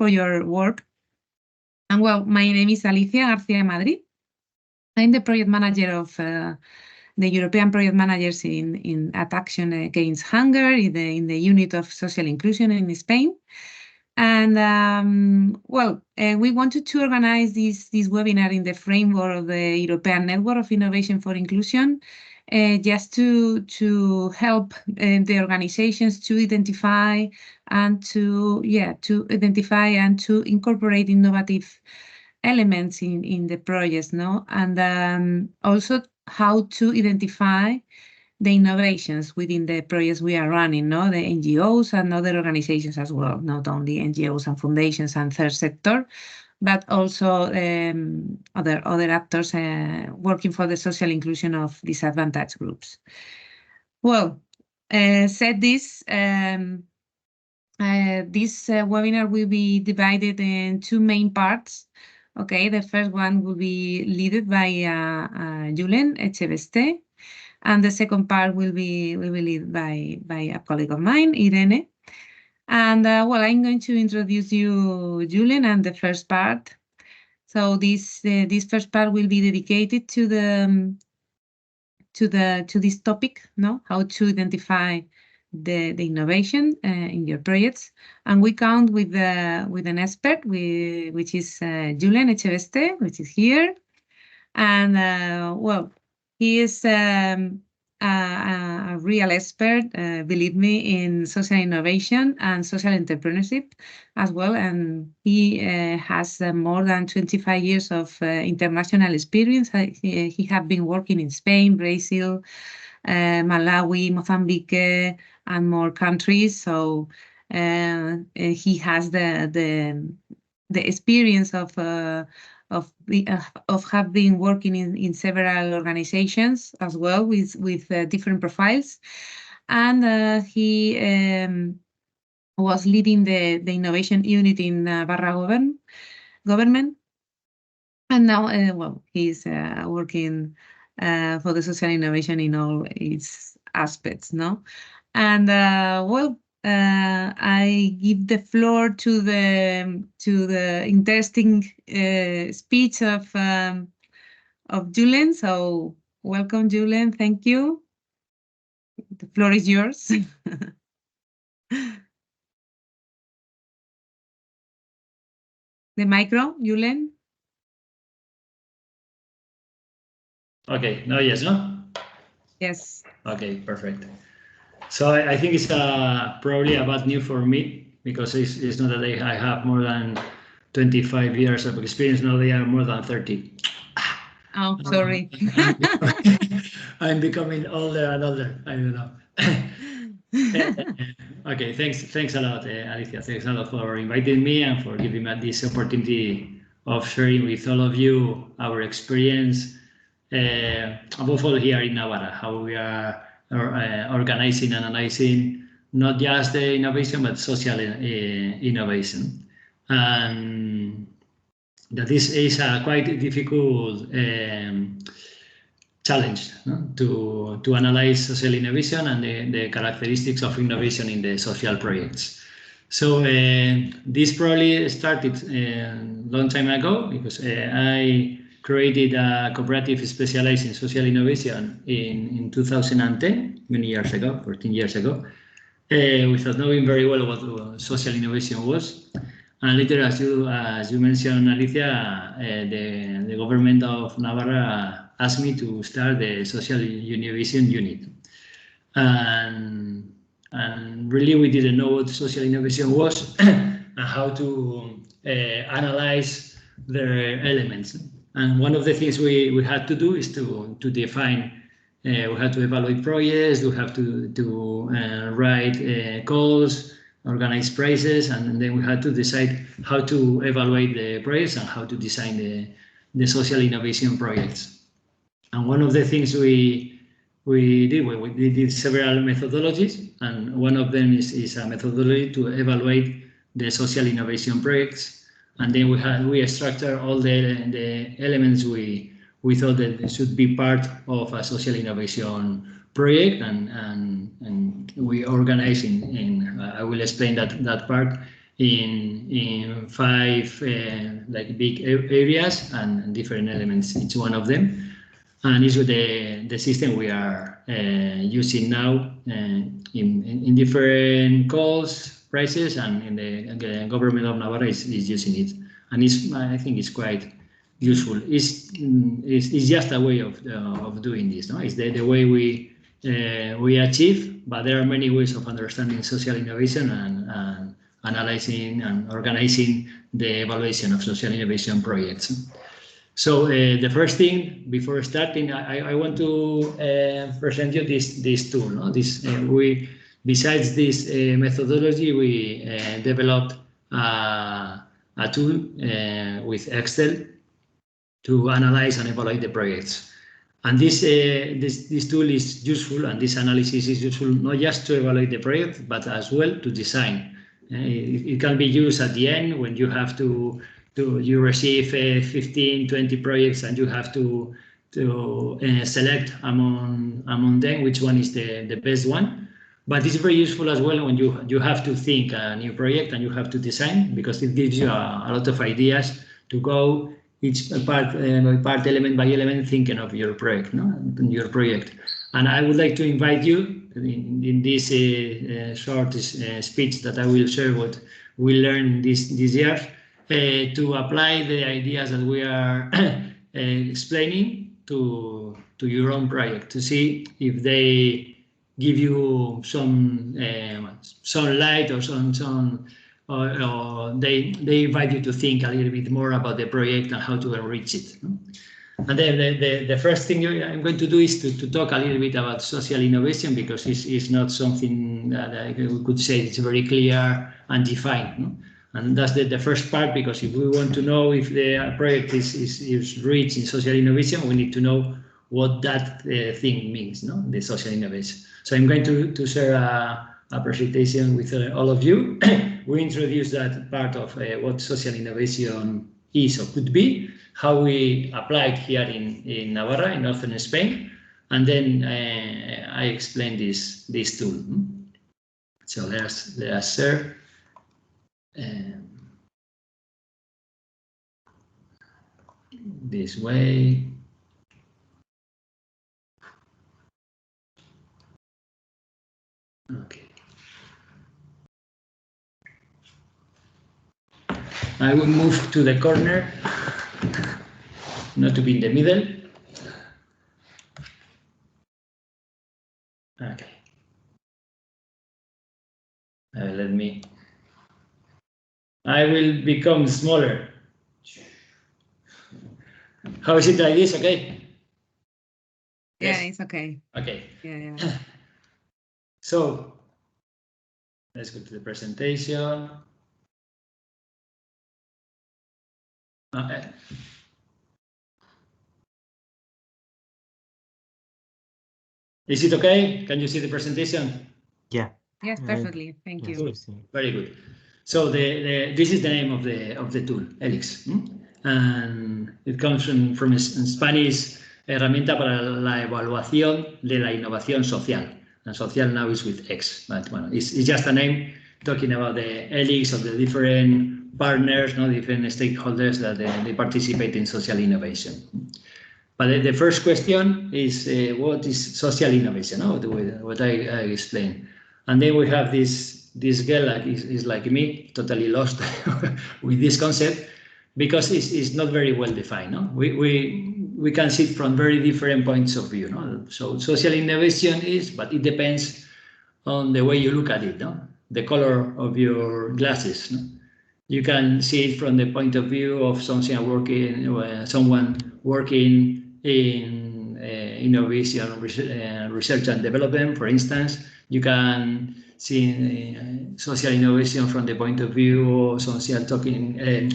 for your work. And well, my name is Alicia Garcia Madrid. I'm the project manager of the European project managers at Action Against Hunger in the unit of social inclusion in Spain. And we wanted to organize this webinar in the framework of the European Network of Innovation for Inclusion, just to help the organizations to identify and to incorporate innovative elements in the projects, no? And also how to identify the innovations within the projects we are running, no? The NGOs and other organizations as well, not only NGOs and foundations and third sector, but also other actors working for the social inclusion of disadvantaged groups. Well, said this, this webinar will be divided in two main parts. Okay, the first one will be led by Julen Etxebeste, and the second part will be led by a colleague of mine, Irene. And I'm going to introduce you, Julen, and the first part. So this first part will be dedicated to this topic, no? How to identify the innovation in your projects, and we count with an expert, which is Julen Etxebeste, which is here, and he is a real expert, believe me, in social innovation and social entrepreneurship as well, and he has more than 25 years of international experience. He has been working in Spain, Brazil, Malawi, Mozambique, and more countries. So he has the experience of have been working in several organizations as well with different profiles, and he was leading the innovation unit in Barra government, and now he's working for the social innovation in all its aspects, no? And I give the floor to the interesting speech of Julen. So welcome, Julen. Thank you. The floor is yours. The micro, Julen. Okay. No, yes, no? Yes. Okay, perfect. So I think it's probably a bad news for me, because it's not that I have more than 25 years of experience. No, they are more than 30. Oh, sorry. I'm becoming older and older. I don't know. Okay, thanks a lot, Alicia. Thanks a lot for inviting me and for giving me this opportunity of sharing with all of you our experience, above all here in Navarra, how we are organizing and analyzing not just the innovation but social innovation, and that this is a quite difficult challenge, no? to analyze social innovation and the characteristics of innovation in the social projects. So this probably started a long time ago, because I created a cooperative specialized in social innovation in 2010, many years ago, 14 years ago, without knowing very well what social innovation was. And later, as you mentioned, Alicia, the government of Navarra asked me to start the social innovation unit. And really we didn't know what social innovation was and how to analyze their elements. And one of the things we had to do is to define, we had to evaluate projects, we have to write calls, organize prizes, and then we had to decide how to evaluate the projects and how to design the social innovation projects. And one of the things we did several methodologies, and one of them is a methodology to evaluate the social innovation projects. And then we structured all the elements we thought that should be part of a social innovation project, and we organize in I will explain that part in 5 like big areas and different elements, each one of them. And it's the system we are using now in different calls, prices, and in the government of Navarra is using it. And I think it's quite useful. It's just a way of doing this. No? It's the way we achieve, but there are many ways of understanding social innovation and analyzing and organizing the evaluation of social innovation projects. So the first thing before starting, I want to present you this tool. No? Besides this methodology, we developed a tool with Excel to analyze and evaluate the projects. And this tool is useful, and this analysis is useful not just to evaluate the project, but as well to design. It can be used at the end when you have you receive 15, 20 projects, and you have to select among them which one is the best one. But it's very useful as well when you have to think a new project and you have to design, because it gives you a lot of ideas to go each part, element by element, thinking of your project, And I would like to invite you in this short speech that I will share what we learned this year, to apply the ideas that we are explaining to your own project, to see if they give you some light or or they invite you to think a little bit more about the project and how to enrich it. And then the first thing I'm going to do is to talk a little bit about social innovation, because it's not something that we could say it's very clear and defined. No? And that's the first part, because if we want to know if the project is rich in social innovation, we need to know what that thing means, no? The social innovation. So I'm going to share a presentation with all of you. We introduce that part of what social innovation is or could be, how we apply it here in Navarra, in northern Spain, and then I explain this tool. So let us share. This way. Okay. I will move to the corner, not to be in the middle. Okay. I will become smaller. How is it like this? Okay. Yeah, yes. It's okay. Okay. Yeah. So let's go to the presentation. Okay. Is it okay? Can you see the presentation? Yeah. Yes, perfectly. Thank you. Good. Very good. So this is the name of the tool, HELIX, and it comes from Spanish, herramienta para la evaluación de la innovación social. And social now is with X, but well, it's just a name talking about the HELIX of the different partners, different stakeholders that they participate in social innovation. But the first question is, what is social innovation? What I explained. And then we have this girl that is like me, totally lost with this concept, because it's not very well defined. No? We can see it from very different points of view. No? So social innovation is, but it depends on the way you look at it. No? The color of your glasses. No? You can see it from the point of view of someone working in innovation, research and development, for instance. You can see social innovation from the point of view of someone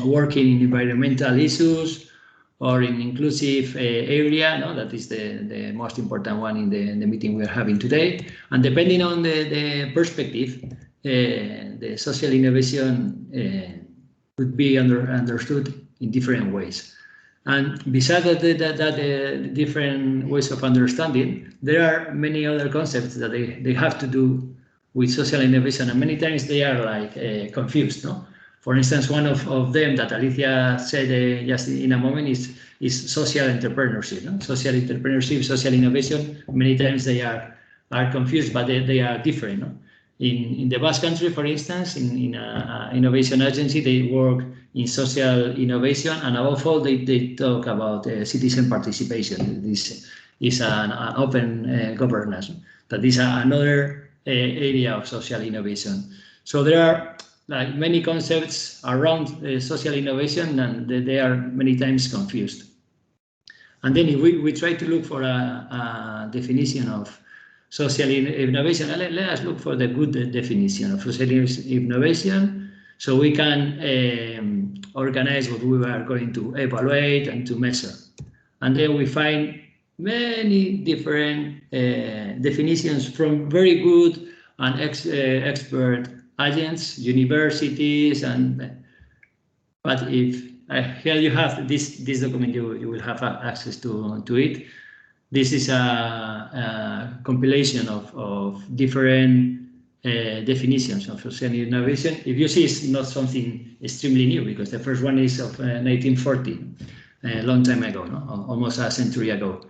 working in environmental issues or in inclusive area. No? That is the most important one in the meeting we're having today. And depending on the perspective, the social innovation could be understood in different ways. And besides that different ways of understanding, there are many other concepts that they have to do with social innovation, and many times they are like confused. No? For instance, one of them that Alicia said just in a moment is social entrepreneurship. No? Social entrepreneurship, social innovation, many times they are confused, but they are different. No? In the Basque Country, for instance, in an innovation agency, they work in social innovation, and above all, they talk about citizen participation. This is an open governance. That is another area of social innovation. So there are like many concepts around social innovation, and they are many times confused. And then if we try to look for a definition of social innovation, let us look for the good definition of social innovation, so we can organize what we are going to evaluate and to measure. And then we find many different definitions from very good and expert agents, universities, but if here you have this document, you will have access to it. This is a compilation of different definitions of social innovation. If you see, it's not something extremely new, because the first one is of 1940, a long time ago, no? Almost a century ago.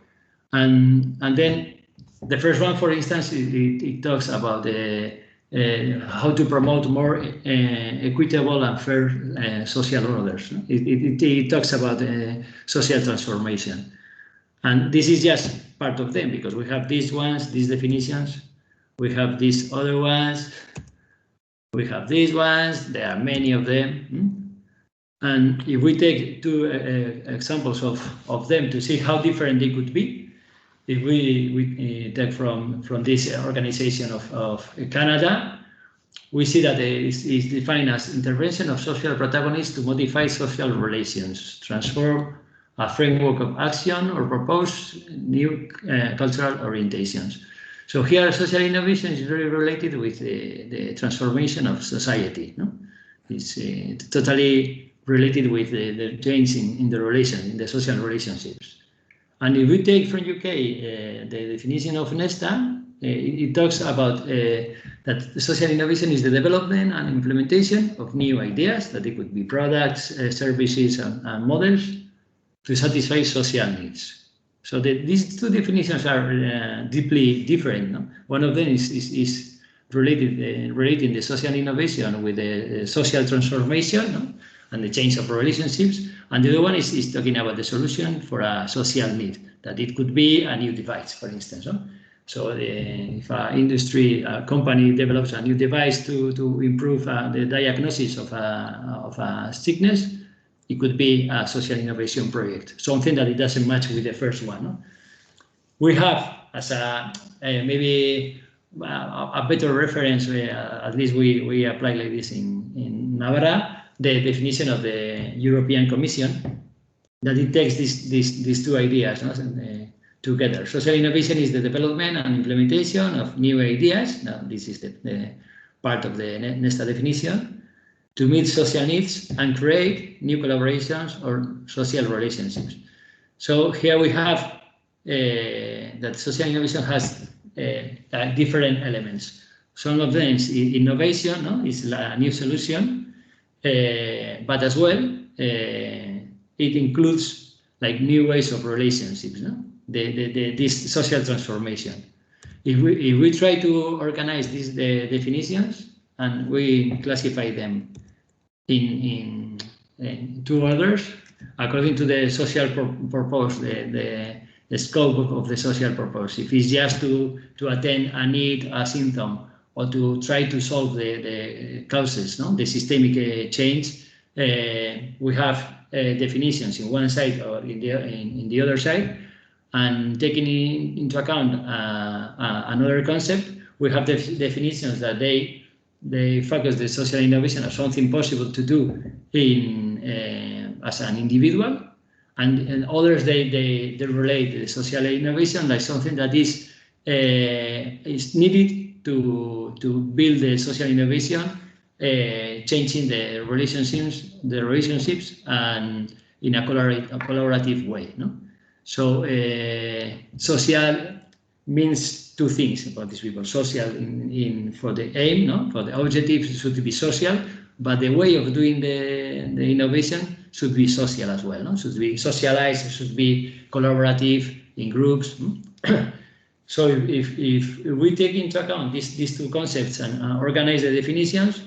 And then the first one, for instance, it talks about how to promote more equitable and fair social orders. It talks about social transformation. And this is just part of them, because we have these ones, these definitions, we have these other ones, we have these ones, there are many of them. And if we take two examples of them to see how different they could be, if we take from this organization of Canada, we see that it is defined as intervention of social protagonists to modify social relations, transform a framework of action, or propose new cultural orientations. So here, social innovation is very related with the transformation of society. No? It's totally related with the change in the relation, in the social relationships. And if we take from UK the definition of Nesta, it talks about that social innovation is the development and implementation of new ideas, that it could be products, services, and models to satisfy social needs. So these two definitions are deeply different. No? One of them is relating the social innovation with the social transformation, no? And the change of relationships. And the other one is talking about the solution for a social need, that it could be a new device, for instance. No? So if a company develops a new device to improve the diagnosis of a sickness, it could be a social innovation project, something that it doesn't match with the first one. No? We have, as maybe a better reference, at least we apply like this in Navarra, the definition of the European Commission, that it takes these two ideas, no? Together. Social innovation is the development and implementation of new ideas. Now, this is the part of the Nesta definition, to meet social needs and create new collaborations or social relationships. So here we have that social innovation has different elements. Some of them is innovation, no? It's a new solution, but as well it includes like new ways of relationships, no? This social transformation. If we try to organize these definitions and we classify them in two orders according to the social purpose, the scope of the social purpose. If it's just to attend a need, a symptom, or to try to solve the causes, no? The systemic change, we have definitions in one side or in the other side, and taking into account another concept, we have definitions that they focus the social innovation as something possible to do as an individual, and others they relate the social innovation like something that is needed to build the social innovation, changing the relationships and in a collaborative way. No? So social means two things about these people. Social for the aim, no? For the objective should be social, but the way of doing the innovation should be social as well, no? Should be socialized, should be collaborative in groups. So if we take into account these two concepts and organize the definitions,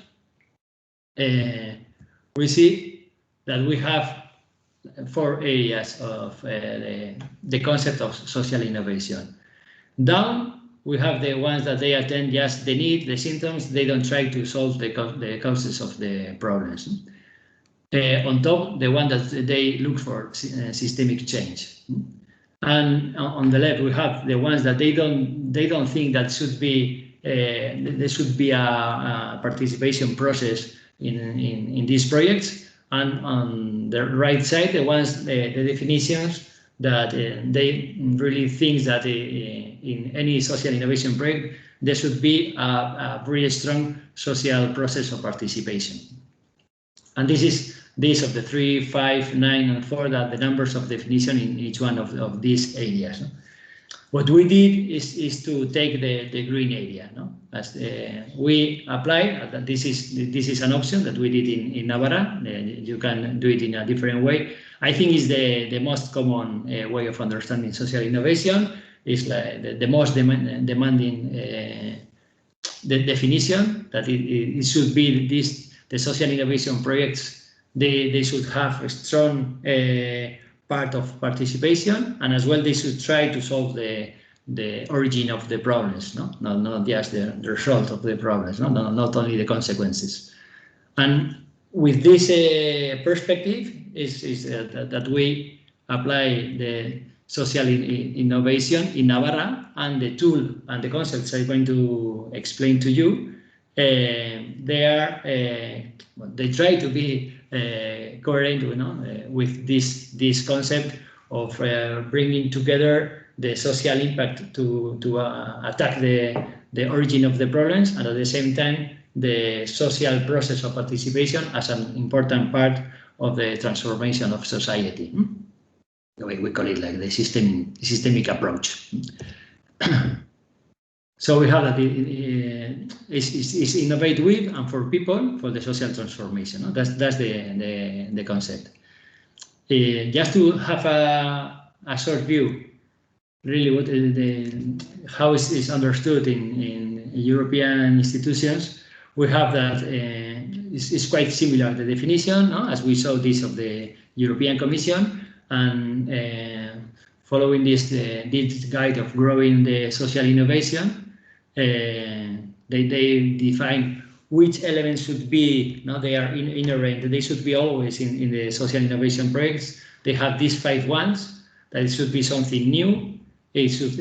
we see that we have 4 areas of the concept of social innovation. Down, we have the ones that they attend just the need, the symptoms, they don't try to solve the causes of the problems. On top, the one that they look for systemic change. And on the left, we have the ones that they don't think that should be there should be a participation process in these projects. And on the right side, the ones the definitions that they really think that in any social innovation project there should be a very strong social process of participation. And this is these of the 3, 5, 9, and 4 that the numbers of definition in each one of these areas. What we did is to take the green area. No? As we apply, this is an option that we did in Navarra. You can do it in a different way. I think it's the most common way of understanding social innovation. It's like the most demanding the definition that it should be the social innovation projects. They should have a strong part of participation, and as well they should try to solve the origin of the problems, no? Not just the result of the problems, no? Not only the consequences. And with this perspective is that we apply the social innovation in Navarra, and the tool and the concepts I'm going to explain to you, they try to be coherent, with this concept of bringing together the social impact to attack the origin of the problems, and at the same time the social process of participation as an important part of the transformation of society. We call it like the systemic approach. So we have that it's innovate with and for people for the social transformation. No? That's the concept. Just to have a short view, really what how is understood in European institutions, we have that it's quite similar, the definition, no? As we saw this of the European Commission, and following this guide of growing the social innovation, they define which elements should be, they are inherent, they should be always in the social innovation projects. They have these 5 ones, that it should be something new, it should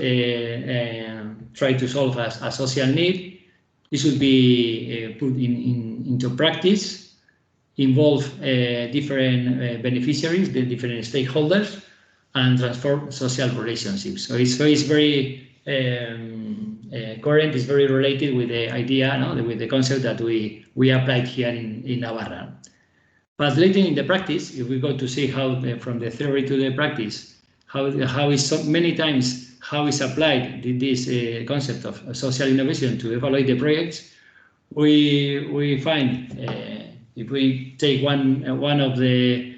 try to solve a social need, it should be put into practice, involve different beneficiaries, the different stakeholders, and transform social relationships. So it's very current, is very related with the idea, with the concept that we applied here in Navarra. But later in the practice, if we go to see how from the theory to the practice, how is so many times how is applied this concept of social innovation to evaluate the projects, we find if we take one of the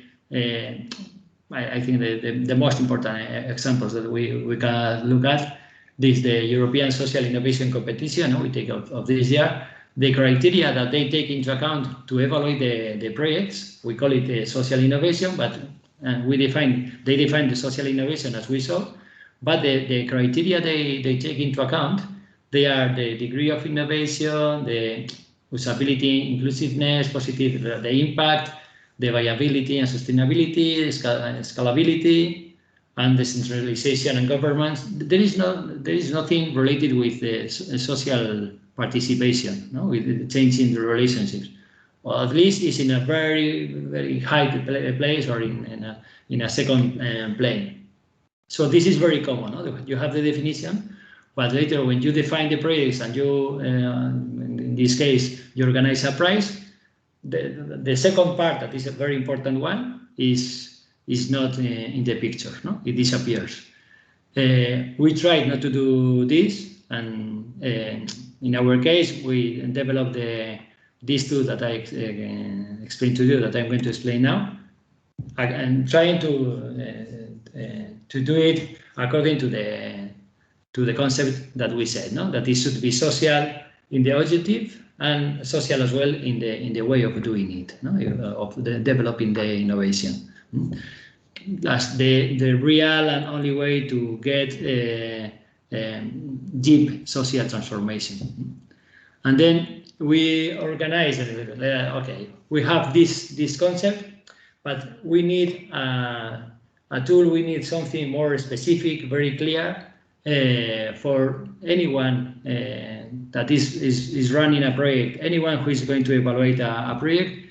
I think the most important examples that we can look at. This the European Social Innovation Competition we take of this year. The criteria that they take into account to evaluate the projects, we call it social innovation, but they define the social innovation as we saw. But the criteria they take into account, they are the degree of innovation, the usability, inclusiveness, positive, the impact, the viability and sustainability, scalability, and decentralization and governance. There is nothing related with the social participation, with the changing the relationships. Or at least it's in a very, very high place, or in a second plane. So this is very common. You have the definition, but later when you define the projects and you, in this case, you organize a prize, the second part, that is a very important one, is not in the picture. It disappears. We tried not to do this, and in our case, we developed these two that I explained to you, that I'm going to explain now, and trying to do it according to the concept that we said, no? That it should be social in the objective and social as well in the way of doing it, no? Of developing the innovation. That's the real and only way to get deep social transformation. And then we organize okay, we have this concept, but we need a tool, we need something more specific, very clear, for anyone that is running a project, anyone who is going to evaluate a project,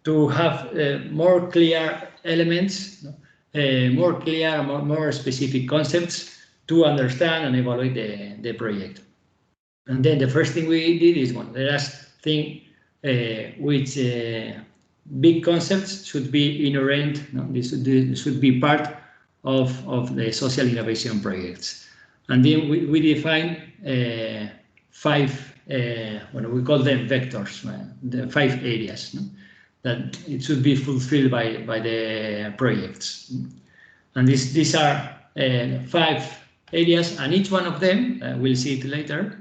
to have more clear elements, more clear, more specific concepts to understand and evaluate the project. And then the first thing we did is the last thing, which big concepts should be inherent, no? This should be part of the social innovation projects. And then we define 5, we call them vectors, the 5 areas, no? That it should be fulfilled by the projects. And these are 5 areas, and each one of them, we'll see it later,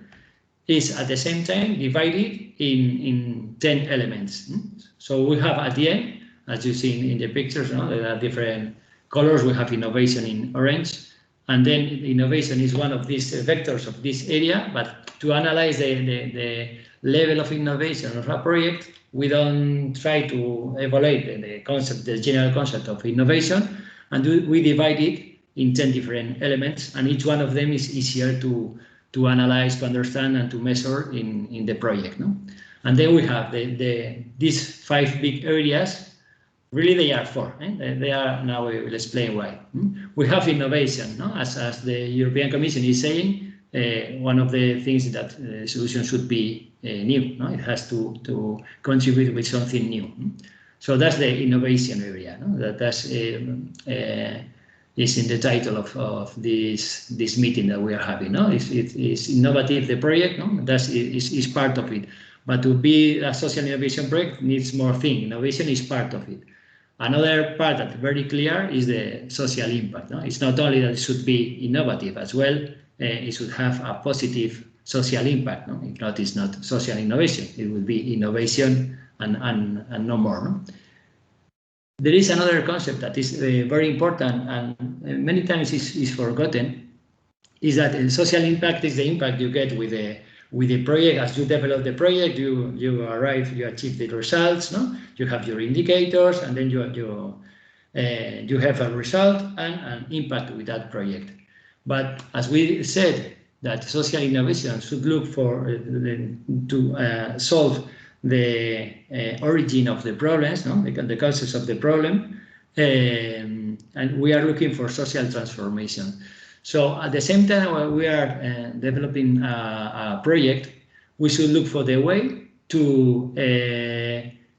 is at the same time divided in 10 elements. So we have at the end, as you see in the pictures, no? There are different colors. We have innovation in orange, and then innovation is one of these vectors of this area. But to analyze the level of innovation of a project, we don't try to evaluate the concept, the general concept of innovation, and we divide it in 10 different elements, and each one of them is easier to analyze, to understand, and to measure in the project, no? And then we have these 5 big areas. Really, they are 4. They are, now we will explain why. We have innovation, no? As the European Commission is saying, one of the things that the solution should be new, no? It has to contribute with something new. So that's the innovation area, no? That's is in the title of this meeting that we are having, no? It's innovative, the project, no? That is part of it. But to be a social innovation project needs more things. Innovation is part of it. Another part that's very clear is the social impact, no? It's not only that it should be innovative as well, it should have a positive social impact, no? If not, it's not social innovation. It will be innovation and no more, no? There is another concept that is very important and many times is forgotten, is that social impact is the impact you get with the project. As you develop the project, you achieve the results, no? You have your indicators, and then you have a result and an impact with that project. But as we said, that social innovation should look for to solve the origin of the problems, no? The causes of the problem, and we are looking for social transformation. So at the same time, when we are developing a project, we should look for the way to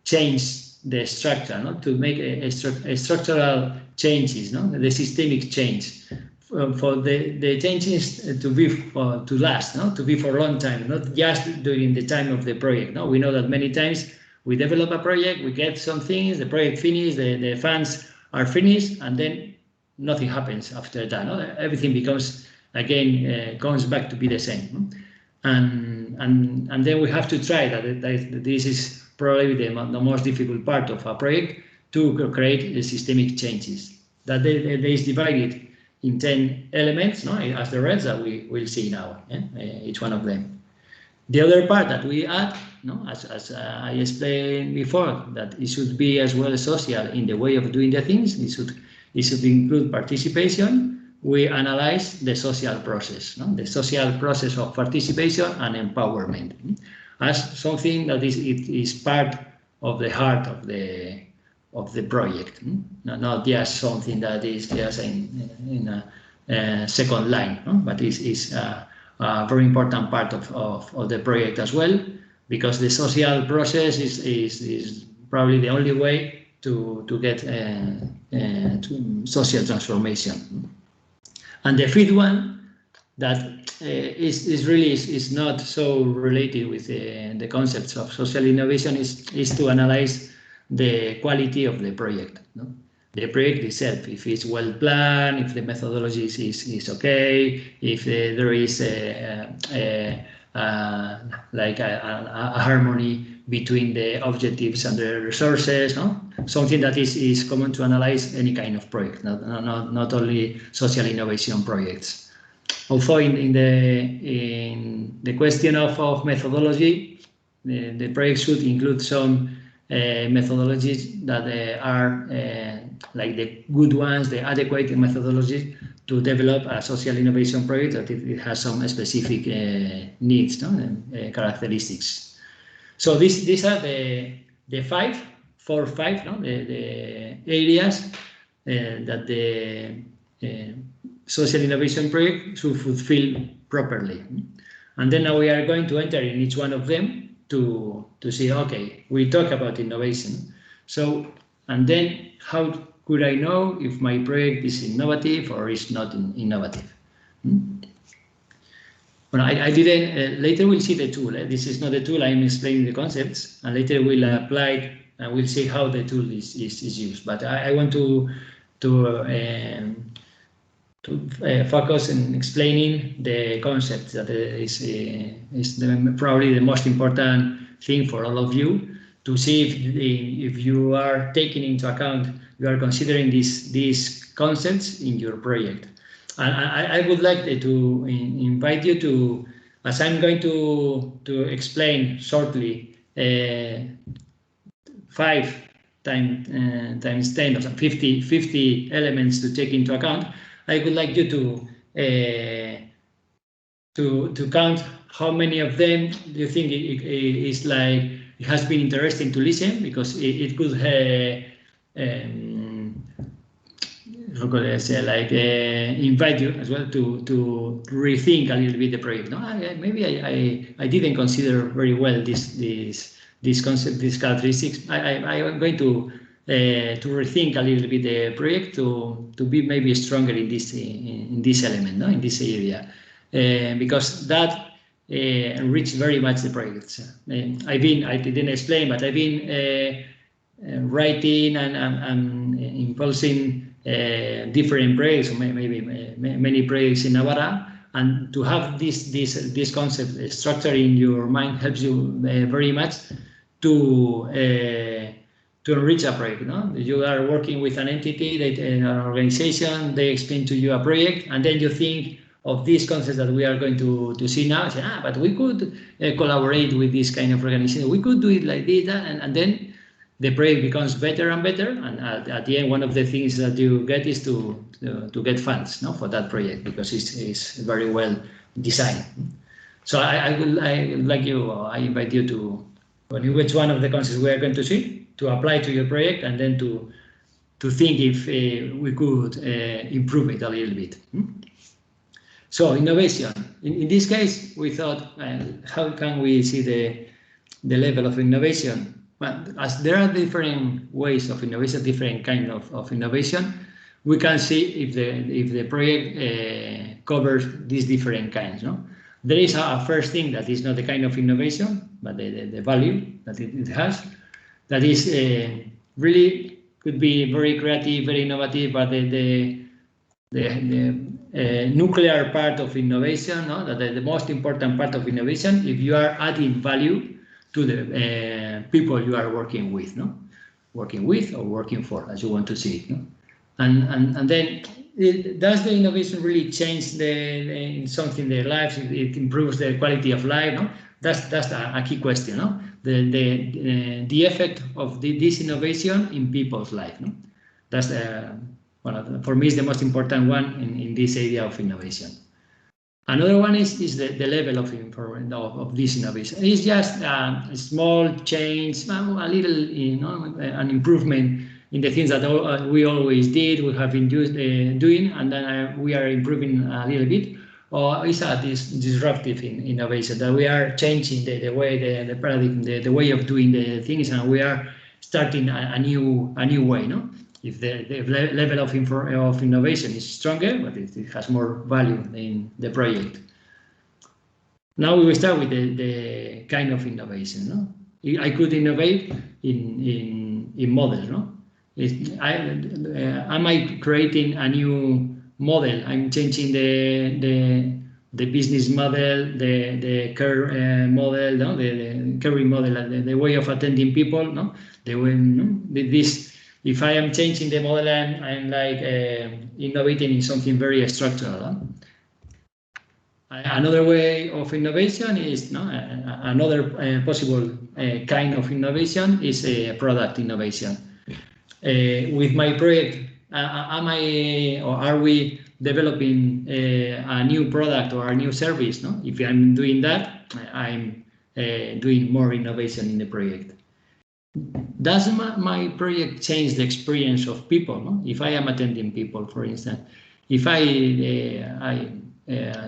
change the structure, no? To make a structural changes, no? The systemic change. For the changes to last, no? To be for a long time, not just during the time of the project. No, we know that many times we develop a project, we get some things, the project finished, the funds are finished, and then nothing happens after that. No? Everything becomes again comes back to be the same. No? And then we have to try that. This is probably the most difficult part of a project, to create the systemic changes. That they is divided in 10 elements, no? As the reds that we will see now, each one of them. The other part that we add, no? As I explained before, that it should be as well social in the way of doing the things. It should include participation. We analyze the social process, no? The social process of participation and empowerment, as something that is part of the heart of the project, not just something that is just in a second line, no? But is a very important part of the project as well, because the social process is probably the only way to get to social transformation. And the fifth one that is really is not so related with the concepts of social innovation is to analyze the quality of the project. No? The project itself, if it's well planned, if the methodology is okay, if there is like a harmony between the objectives and the resources, no? Something that is common to analyze any kind of project, not only social innovation projects. Also, in the question of methodology, the project should include some methodologies that are like the good ones, the adequate methodologies to develop a social innovation project that it has some specific needs, no? Characteristics. So these are the four or five, no? the areas that the social innovation project should fulfill properly. And then now we are going to enter in each one of them to see, okay, we talk about innovation. So, and then how could I know if my project is innovative or is not innovative? Well, I didn't, later we'll see the tool. This is not the tool, I'm explaining the concepts, and later we'll apply it and we'll see how the tool is used. But I want to focus on explaining the concept that is probably the most important thing for all of you, to see if you are taking into account, you are considering these concepts in your project. And I would like to invite you to, as I'm going to explain shortly, 5 times 10 or 50 elements to take into account. I would like you to count how many of them do you think it has been interesting to listen, because it could how could I say, like invite you as well to rethink a little bit the project. No, maybe I didn't consider very well this concept, these characteristics. I am going to rethink a little bit the project to be maybe stronger in this element, no, in this area, because that enriched very much the projects. I didn't explain, but I've been writing and impulsing different projects, or maybe many projects in Navarra, and to have this concept structure in your mind helps you very much to enrich a project. No? You are working with an entity, an organization, they explain to you a project, and then you think of these concepts that we are going to see now. Say, but we could collaborate with this kind of organization. We could do it like this, and then the project becomes better and better. And at the end, one of the things that you get is to get funds, no, for that project, because it's very well designed. So I invite you to, which one of the concepts we are going to see, to apply to your project, and then to think if we could improve it a little bit. So innovation. In this case, we thought, how can we see the level of innovation? Well, as there are different ways of innovation, different kind of innovation, we can see if the project covers these different kinds. No? There is a first thing that is not the kind of innovation, but the value that it has, that is really could be very creative, very innovative, but the nuclear part of innovation, no? The most important part of innovation, if you are adding value to the people you are working with, no? Working with or working for, as you want to see it. No? And then, does the innovation really change something in their lives? It improves the quality of life. No? That's a key question. No? The effect of this innovation in people's life. No? That's for me is the most important one in this area of innovation. Another one is the level of this innovation. It's just a small change, a little, an improvement in the things that we always did, we have been doing, and then we are improving a little bit. Or it's this disruptive innovation that we are changing the way, the paradigm, the way of doing the things, and we are starting a new way. No, if the level of innovation is stronger, but it has more value in the project. Now we will start with the kind of innovation. No? I could innovate in models. No? Am I creating a new model? I'm changing the business model, the care model, no? the caring model, the way of attending people. No? The way, no? This, if I am changing the model, I'm like innovating in something very structural. No? Another way of innovation is another possible kind of innovation is a product innovation. With my project, am I or are we developing a new product or a new service? No? If I'm doing that, I'm doing more innovation in the project. Does my project change the experience of people? No? If I am attending people, for instance, if I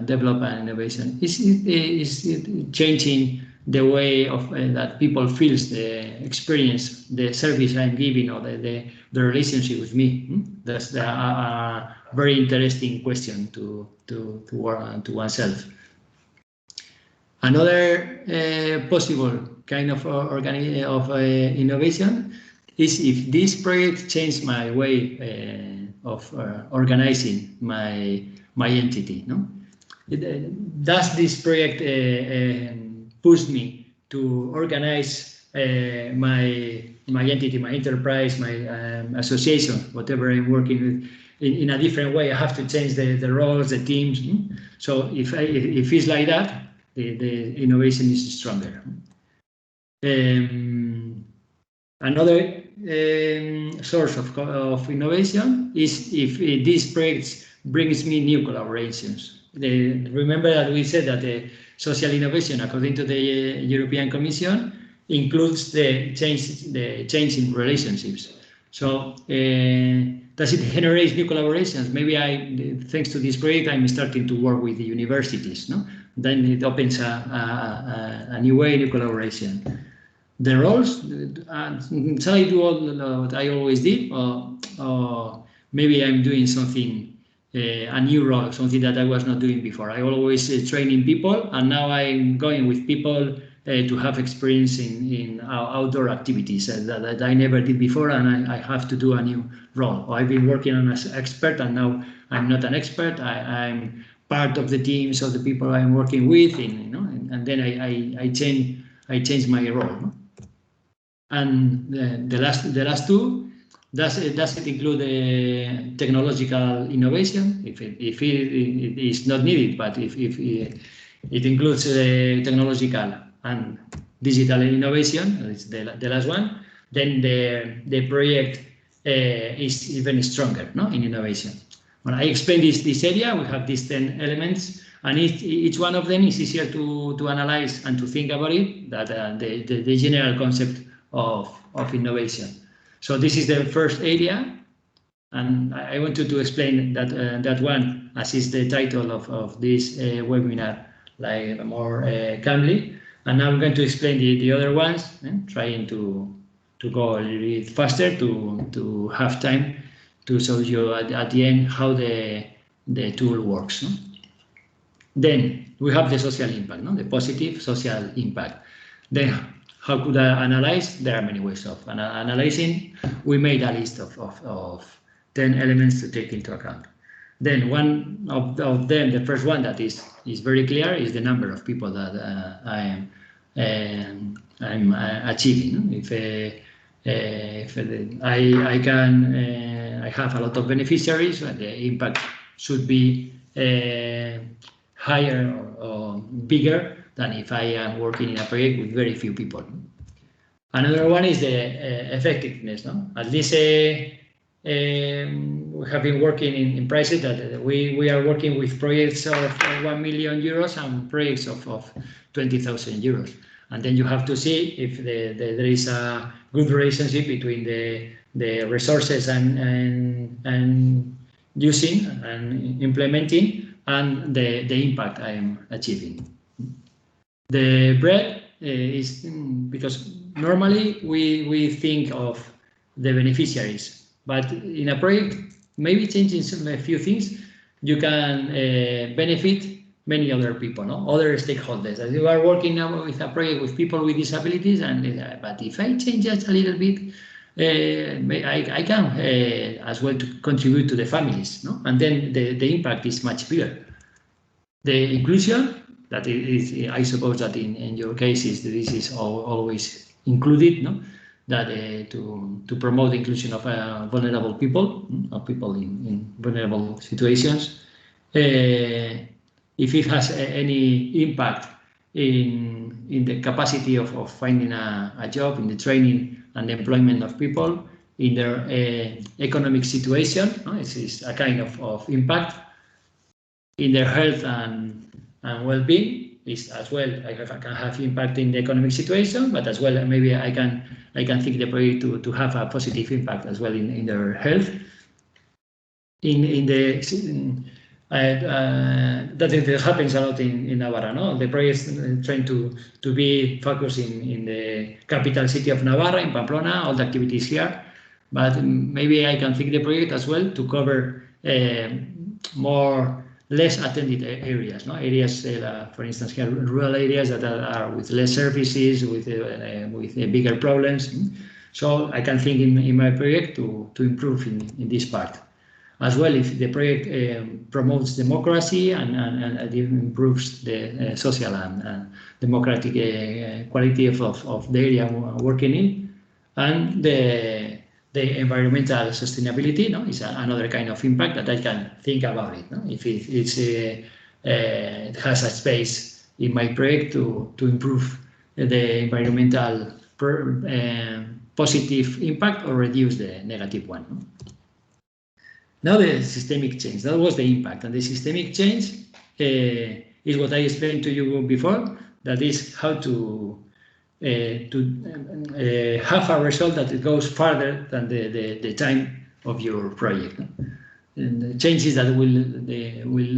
develop an innovation, is it changing the way of that people feels the experience, the service I'm giving, or the relationship with me? That's a very interesting question to oneself. Another possible kind of innovation is if this project changed my way of organizing my entity. No? Does this project push me to organize my entity, my enterprise, my association, whatever I'm working with, in a different way? I have to change the roles, the teams. So if it's like that, the innovation is stronger. Another source of innovation is if these projects brings me new collaborations. Remember that we said that the social innovation, according to the European Commission, includes the change in relationships. So does it generate new collaborations? Maybe thanks to this project, I'm starting to work with the universities. No, then it opens a new way, new collaboration. The roles, shall I do all what I always did, or maybe I'm doing something. A new role, something that I was not doing before. I always training people, and now I'm going with people to have experience in outdoor activities that I never did before, and I have to do a new role. Or I've been working as an expert, and now I'm not an expert. I'm part of the teams of the people I'm working with, and then I change my role. No? And the last two. Does it include technological innovation? If it is not needed, but if it includes technological and digital innovation, it's the last one, then the project is even stronger, no, in innovation. When I explain this area, we have these 10 elements, and each one of them is easier to analyze and to think about it than the general concept of innovation. So this is the first area, and I wanted to explain that one, as is the title of this webinar, like more calmly. And now I'm going to explain the other ones, trying to go a little bit faster to have time to show you at the end how the tool works. No? Then we have the social impact, no? The positive social impact. Then how could I analyze? There are many ways of analyzing. We made a list of 10 elements to take into account. Then one of them, the first one that is very clear, is the number of people that I'm achieving. If I have a lot of beneficiaries, the impact should be higher or bigger than if I am working in a project with very few people. Another one is the effectiveness. No? At least we have been working in prices that we are working with projects of 1 million euros and projects of 20,000 euros. And then you have to see if there is a good relationship between the resources and using and implementing and the impact I am achieving. The breadth is because normally we think of the beneficiaries But in a project, maybe changing a few things, you can benefit many other people, no? Other stakeholders. As you are working now with a project with people with disabilities, and but if I change just a little bit, I can as well to contribute to the families, no? And then the impact is much bigger. The inclusion, that is, I suppose that in your case this is always included, no? That to promote the inclusion of vulnerable people, of people in vulnerable situations. If it has any impact in the capacity of finding a job, in the training and the employment of people, in their economic situation, no? It's a kind of impact in their health and well-being. Is as well, I can have impact in the economic situation, but as well maybe I can think the project to have a positive impact as well in their health. That happens a lot in Navarra, no? The project is trying to be focused in the capital city of Navarra, in Pamplona, all the activities here. But maybe I can think the project as well to cover more less attended areas, no? Areas, for instance, here rural areas that are with less services, with bigger problems. So I can think in my project to improve in this part. As well, if the project promotes democracy and it improves the social and democratic quality of the area we're working in, and the environmental sustainability, no, is another kind of impact that I can think about it. No? If it has a space in my project to improve the environmental positive impact or reduce the negative one. No? Now the systemic change, that was the impact, and the systemic change is what I explained to you before, that is how to have a result that it goes farther than the time of your project. No? And the changes that will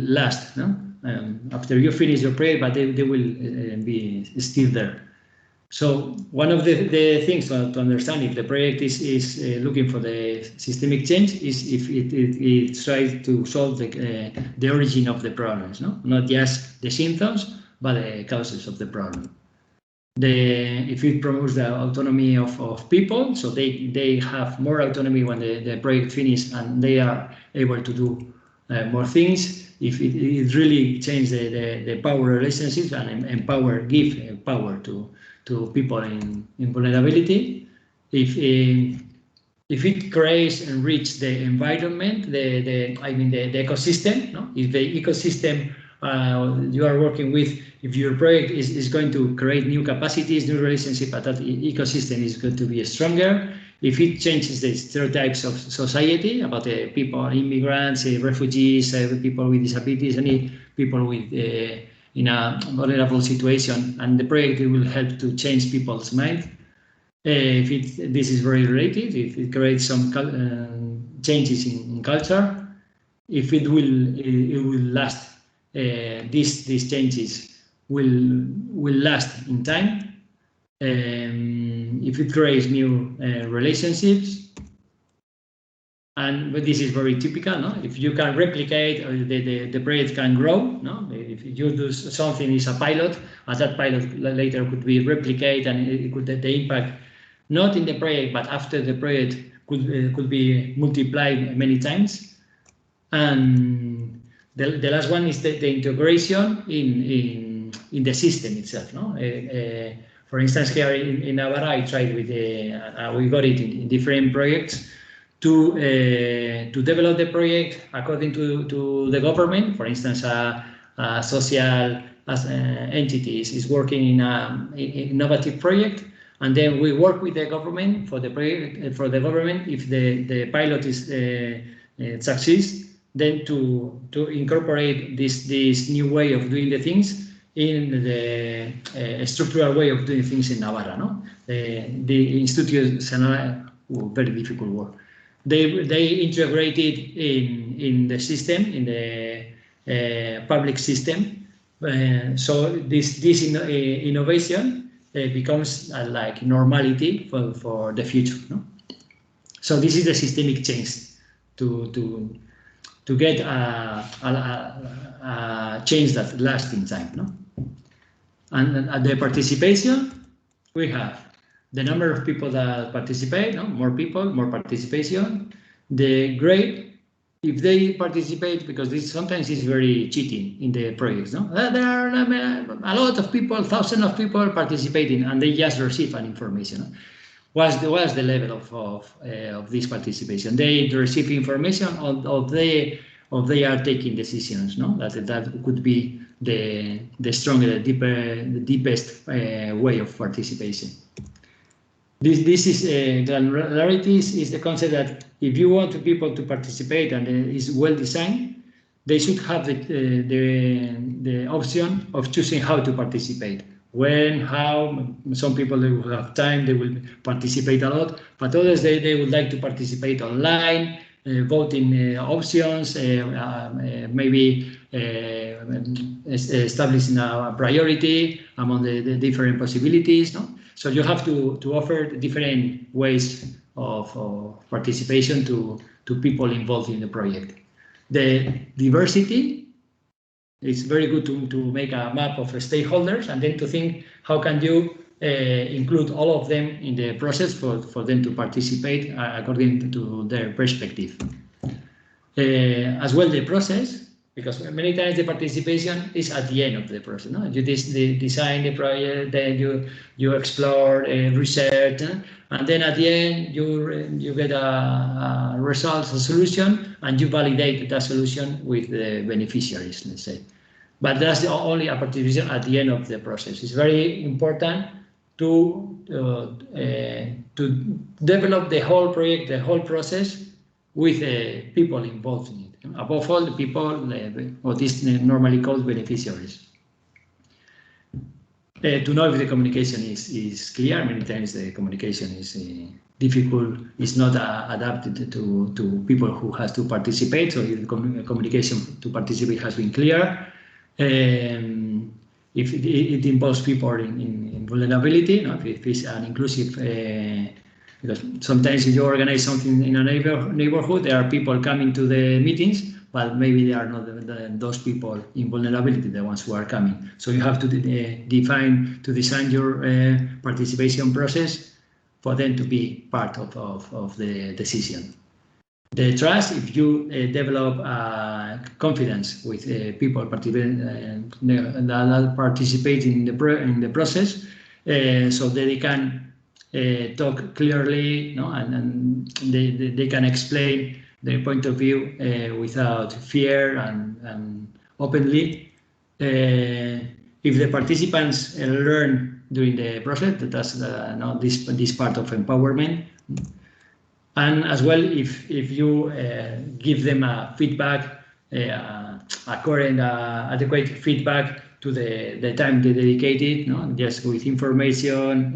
last, no? After you finish your project, but they will be still there. So one of the things to understand if the project is looking for the systemic change is if it tries to solve the origin of the problems, no? Not just the symptoms, but the causes of the problem. If it promotes the autonomy of people, so they have more autonomy when the project finishes and they are able to do more things. If it really changes the power relationships and give power to people in vulnerability, if it creates and enriches the environment, the ecosystem, no? If the ecosystem you are working with, if your project is going to create new capacities, new relationships, but that ecosystem is going to be stronger. If it changes the stereotypes of society about the people, immigrants, refugees, people with disabilities, any people with in a vulnerable situation, and the project will help to change people's mind. This is very related. If it creates some changes in culture, if it will last. These changes will last in time. If it creates new relationships, but this is very typical, no? If you can replicate, the project can grow, no? If you do something is a pilot, and that pilot later could be replicated, and it could the impact not in the project, but after the project could be multiplied many times. And the last one is the integration in the system itself, no? For instance, here in Navarra, I tried with we got it in different projects to develop the project according to the government. For instance, a social entities is working in an innovative project, and then we work with the government for the project. For the government, if the pilot is succeeds, then to incorporate this new way of doing the things in the structural way of doing things in Navarra, no? The Institute very difficult work. They integrated in the system, in the public system. So this innovation becomes like normality for the future, no? So this is the systemic change to get a change that lasts in time. No? And at the participation, we have the number of people that participate, no? More people, more participation. The grade, if they participate, because this sometimes is very cheating in the projects. No? There are a lot of people, thousands of people participating, and they just receive an information. No? What's the level of this participation? They receive information, or they are taking decisions. No, that could be the stronger, the deepest way of participation. This is granularity is the concept that if you want people to participate and it is well designed, they should have the option of choosing how to participate. When, how, some people they will have time, they will participate a lot, but others they would like to participate online, voting options, maybe establishing a priority among the different possibilities. No? So you have to offer different ways of participation to people involved in the project. The diversity, it's very good to make a map of stakeholders and then to think how can you include all of them in the process for them to participate according to their perspective. As well the process, because many times the participation is at the end of the process. No? You design the project, then you explore research, and then at the end you get a result, a solution, and you validate that solution with the beneficiaries, let's say. But that's only a participation at the end of the process. It's very important to develop the whole project, the whole process with people involved in it. Above all, the people, what is normally called beneficiaries. To know if the communication is clear, many times the communication is difficult, is not adapted to people who has to participate, so the communication to participate has been clear. If it involves people in vulnerability, no? If it's an inclusive, because sometimes if you organize something in a neighborhood, there are people coming to the meetings, but maybe they are not those people in vulnerability, the ones who are coming. So you have to design your participation process for them to be part of the decision. The trust, if you develop confidence with people that participate in the process, so that they can talk clearly, no? and they can explain their point of view without fear and openly. If the participants learn during the process, that's this part of empowerment. And as well, if you give them a feedback, a current, adequate feedback to the time they dedicated, no? Just with information,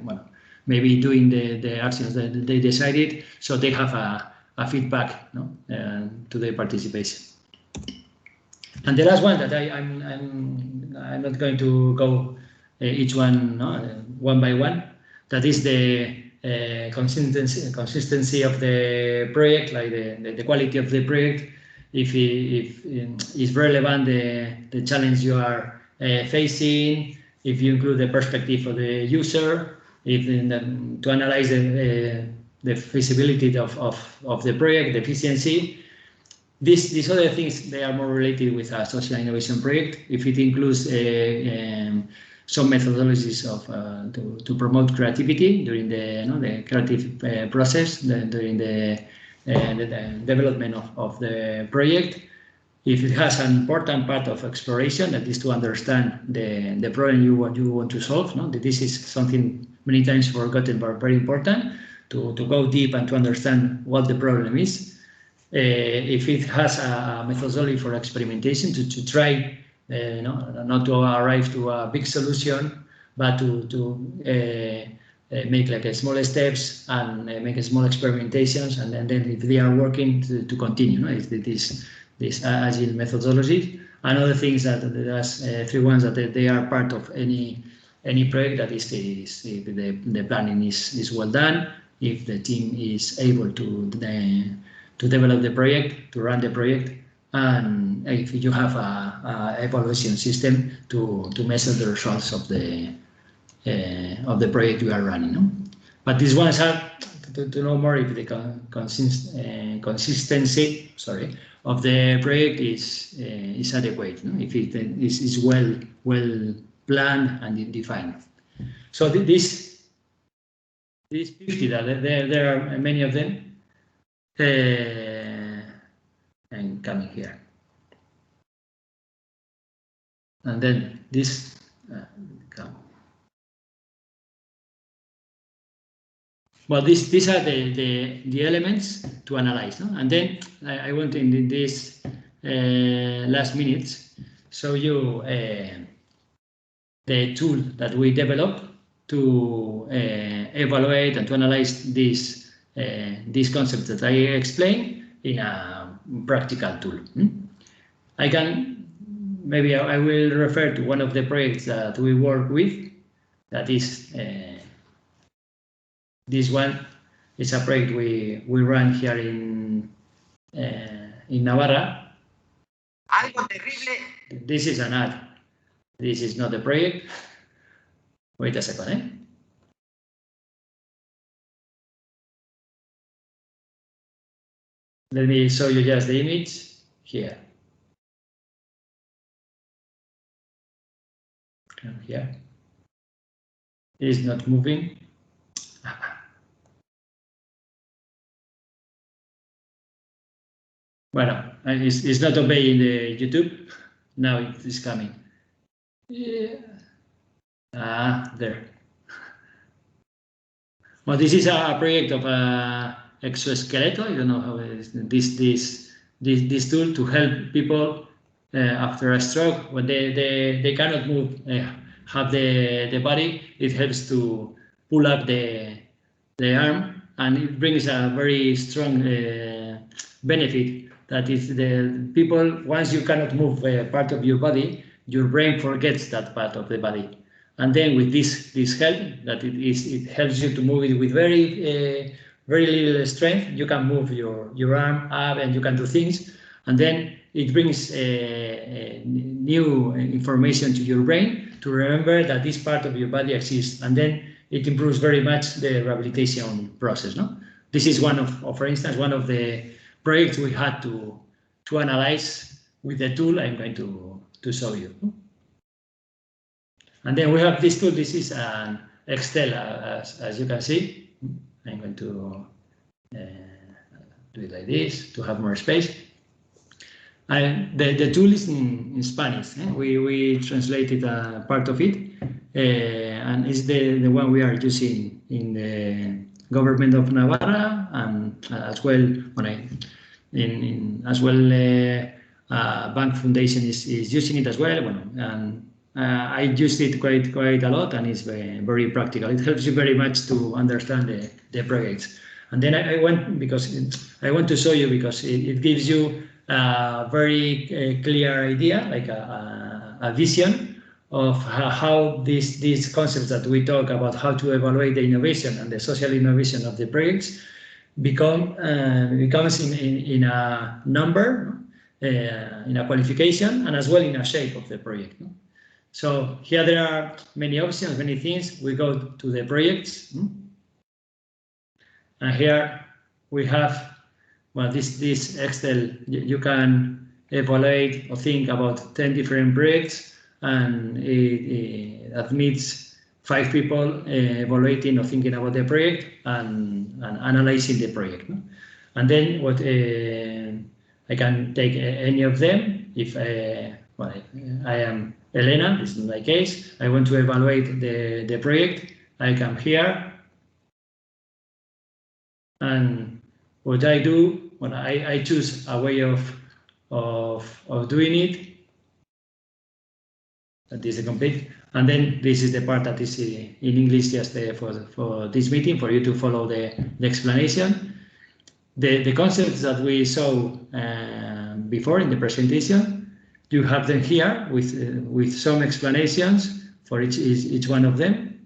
well, maybe doing the actions that they decided, so they have a feedback, no? To the participation. And the last one that I'm not going to go each one, no? One by one. That is the consistency of the project, like the quality of the project, if it's relevant, the challenge you are facing, if you include the perspective of the user, to analyze the feasibility of the project, the efficiency. These other things, they are more related with a social innovation project. If it includes some methodologies to promote creativity during the creative process, during the development of the project. If it has an important part of exploration, that is to understand the problem you want to solve. No? This is something many times forgotten, but very important to go deep and to understand what the problem is. If it has a methodology for experimentation to try, not to arrive to a big solution, but to make like small steps and make small experimentations, and then if they are working to continue. No? This agile methodology, and other things that there's 3 ones that they are part of any project, that is the planning is well done, if the team is able to develop the project, to run the project, and if you have a evaluation system to measure the results of the project you are running. No? But these ones have to know more if the consistency, of the project is adequate. No? If it is well planned and defined. So these 50, there are many of them, and coming here, and then this come. Well, these are the elements to analyze, no? And then I want in this last minutes show you the tool that we developed to evaluate and to analyze these concepts that I explained in a practical tool. I will refer to one of the projects that we work with. That is this one. It's a project we run here in Navarra. Algo terrible. This is an ad. This is not the project. Wait a second, eh? Let me show you just the image here. Come here. It is not moving. Bueno, it's not obeying the YouTube. Now it is coming. Yeah. There. Well, this is a project of exoskeleton. I don't know how it is. This tool to help people after a stroke when they cannot move, have the body. It helps to pull up the arm, and it brings a very strong benefit. That is, the people, once you cannot move part of your body, your brain forgets that part of the body. And then with this help, that it helps you to move it with very little strength. You can move your arm up and you can do things. And then it brings new information to your brain to remember that this part of your body exists. And then it improves very much the rehabilitation process. No? This is one of, for instance, one of the projects we had to analyze with the tool I'm going to show you. And then we have this tool. This is an Excel, as you can see. I'm going to do it like this to have more space. And the tool is in Spanish. We translated a part of it, and it's the one we are using in the government of Navarra, and as well Bank Foundation is using it as well. And I used it quite a lot, and it's very practical. It helps you very much to understand the projects. And then I went because I want to show you, because it gives you a very clear idea, like a vision of how these concepts that we talk about, how to evaluate the innovation and the social innovation of the projects, becomes in a number, in a qualification, and as well in a shape of the project. So here there are many options, many things. We go to the projects, and here we have, well, this Excel. You can evaluate or think about 10 different projects, and it admits 5 people evaluating or thinking about the project and analyzing the project. And then what I can take any of them. If I am Elena, this is my case, I want to evaluate the project, I come here, and what I do, when I choose a way of doing it. This is complete, and then this is the part that is in English, just for this meeting, for you to follow the explanation. The concepts that we saw before in the presentation, you have them here with some explanations for each one of them,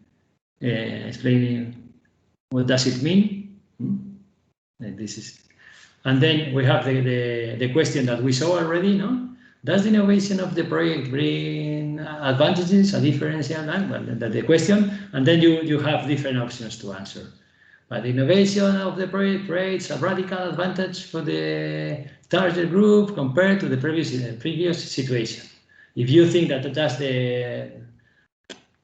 explaining what does it mean, This is, and then we have the question that we saw already, no? Does the innovation of the project bring advantages, a differential? Well, that's the question, and then you have different options to answer. But the innovation of the project creates a radical advantage for the target group compared to the previous situation. If you think that that's the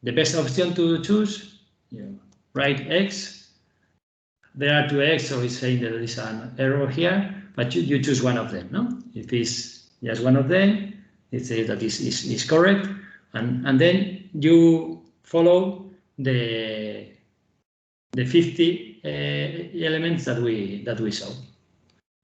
best option to choose, you write X. There are two X, so it's saying that there is an error here, but you choose one of them, no? If it's just one of them, it says that is correct, and then you follow the 50 elements that we saw.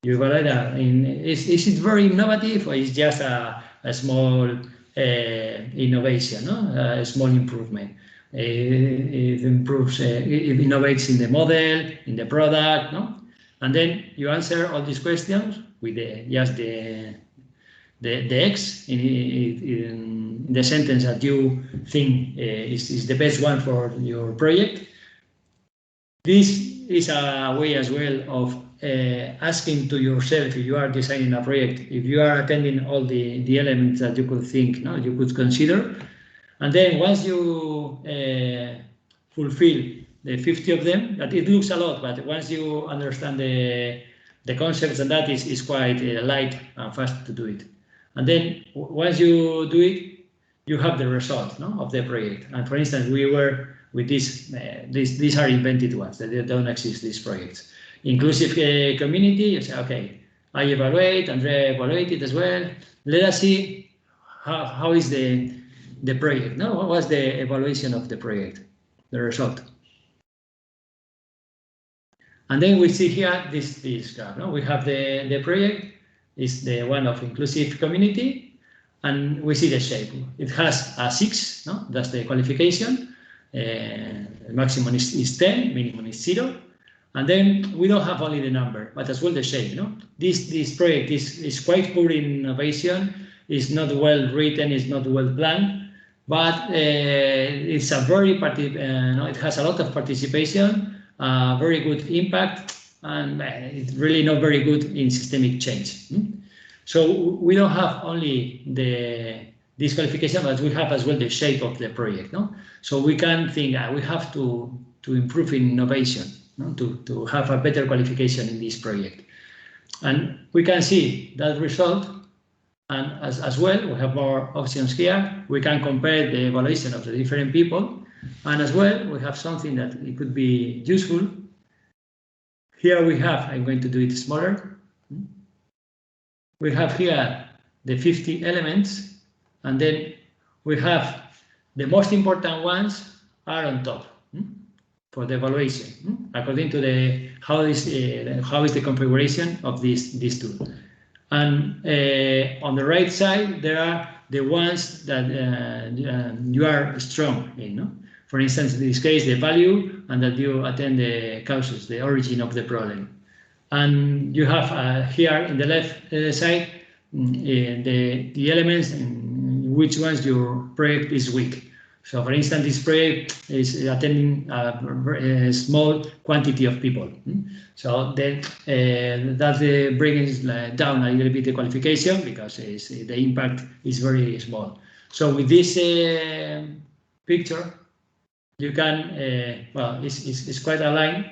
You evaluate that. Is it very innovative, or is just a small innovation, no? A small improvement? It improves, it innovates in the model, in the product, no? And then you answer all these questions with just the X in the sentence that you think is the best one for your project. This is a way as well of asking to yourself, if you are designing a project, if you are attending all the elements that you could think, no, you could consider. And then once you fulfill the 50 of them, that it looks a lot, but once you understand the concepts, and that is quite light and fast to do it. And then once you do it, you have the result, no, of the project. And for instance, we were with these are invented ones, that they don't exist, these projects. Inclusive community, you say, okay, I evaluate, Andrea evaluated as well. Let us see how is the project, no? What was the evaluation of the project, the result? And then we see here this graph, no? We have the project, is the one of inclusive community, and we see the shape. It has a 6, no? That's the qualification. Maximum is 10, minimum is 0. And then we don't have only the number, but as well the shape, no? This project is quite poor in innovation, it's not well written, it's not well planned, but it's a very it has a lot of participation, very good impact, and it's really not very good in systemic change. So we don't have only this qualification, but we have as well the shape of the project, no? So we can think we have to improve in innovation, no? to have a better qualification in this project. And we can see that result. And as well, we have more options here. We can compare the evaluation of the different people. And as well, we have something that it could be useful. Here we have, I'm going to do it smaller. We have here the 50 elements, and then we have the most important ones are on top for the evaluation, according to how is the configuration of these two. And on the right side, there are the ones that you are strong in, no? For instance, in this case, the value, and that you attend the causes, the origin of the problem. And you have here in the left side the elements in which ones your project is weak. So, for instance, this project is attending a small quantity of people. So then that brings down a little bit the qualification, because the impact is very small. So with this picture, you can, well, it's quite aligned,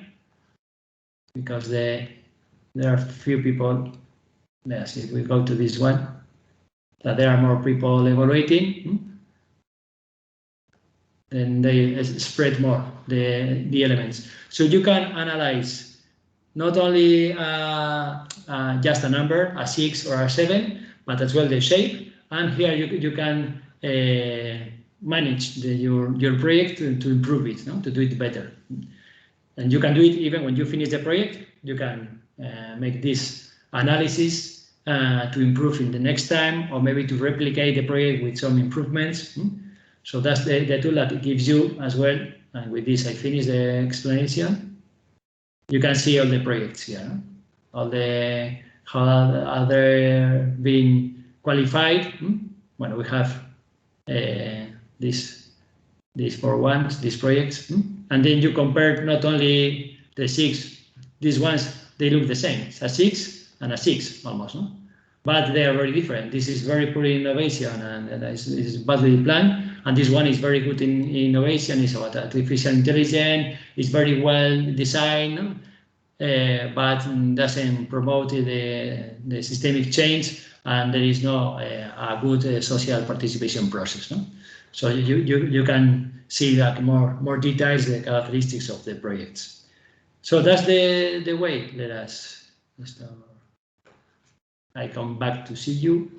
because there are few people. Let's see if we go to this one, that there are more people evaluating. And they spread more the elements. So you can analyze not only just a number, a 6 or a 7, but as well the shape. And here you can manage your project to improve it, no? To do it better. And you can do it even when you finish the project. You can make this analysis to improve in the next time, or maybe to replicate the project with some improvements. So that's the tool that it gives you as well. And with this, I finish the explanation. You can see all the projects here, all how are they being qualified. Well, we have these 4 ones, these projects, and then you compare not only the 6 these ones, they look the same. It's a 6 and a 6 almost, no? But they are very different. This is very poor innovation and it's badly planned. And this one is very good in innovation. It's about artificial intelligence. It's very well designed, but doesn't promote the systemic change, and there is no a good social participation process. No? So you can see that more details, the characteristics of the projects. So that's the way. Let us. I come back to see you.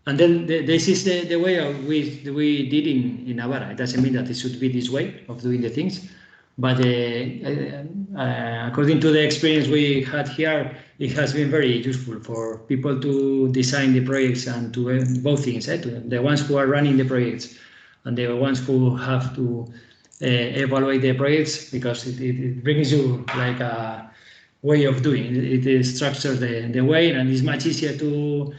And then this is the way we did in Navarra. It doesn't mean that it should be this way of doing the things, but according to the experience we had here, it has been very useful for people to design the projects and to both things, to the ones who are running the projects and the ones who have to evaluate the projects, because it brings you like a way of doing it. It structures the way, and it's much easier to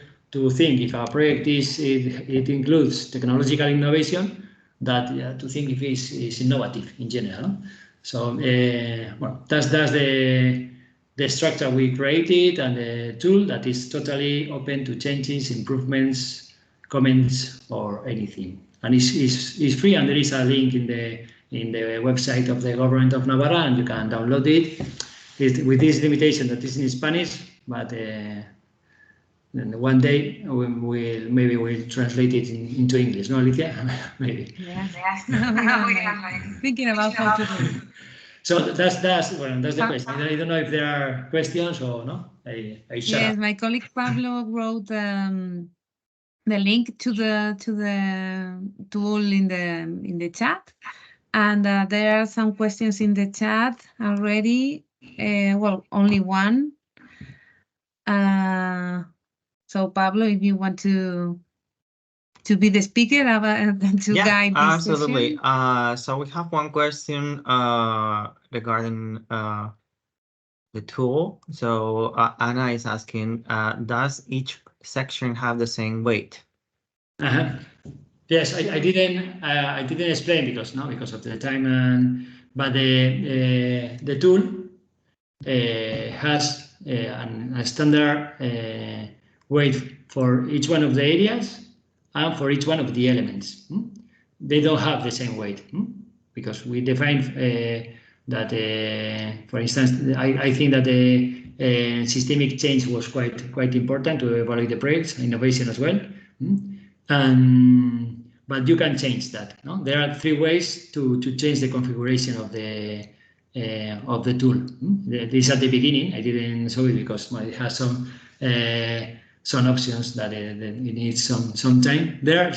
think if a project it includes technological innovation, that to think if it's innovative in general. No? So well, that's the structure we created, and the tool that is totally open to changes, improvements, comments, or anything. And it's free, and there is a link in the website of the government of Navarra, and you can download it. With this limitation that is in Spanish, but and one day maybe we'll translate it into English, no, Alicia? Maybe. Yeah. Thinking about how to do it. So that's the question. I don't know if there are questions or no. Yes, my colleague Pablo wrote the link to the tool in the chat, and there are some questions in the chat already. Well, only one. So Pablo, if you want to be the speaker to guide this absolutely. session. So we have one question regarding the tool. So Anna is asking, does each section have the same weight? Yes, I didn't explain because of the time, but the tool has a standard weight for each one of the areas and for each one of the elements. They don't have the same weight because we defined that, for instance, I think that the systemic change was quite important to evaluate the projects, innovation as well. But you can change that. No? There are 3 ways to change the configuration of the tool. This at the beginning. I didn't show it because it has some options that it needs some time. There are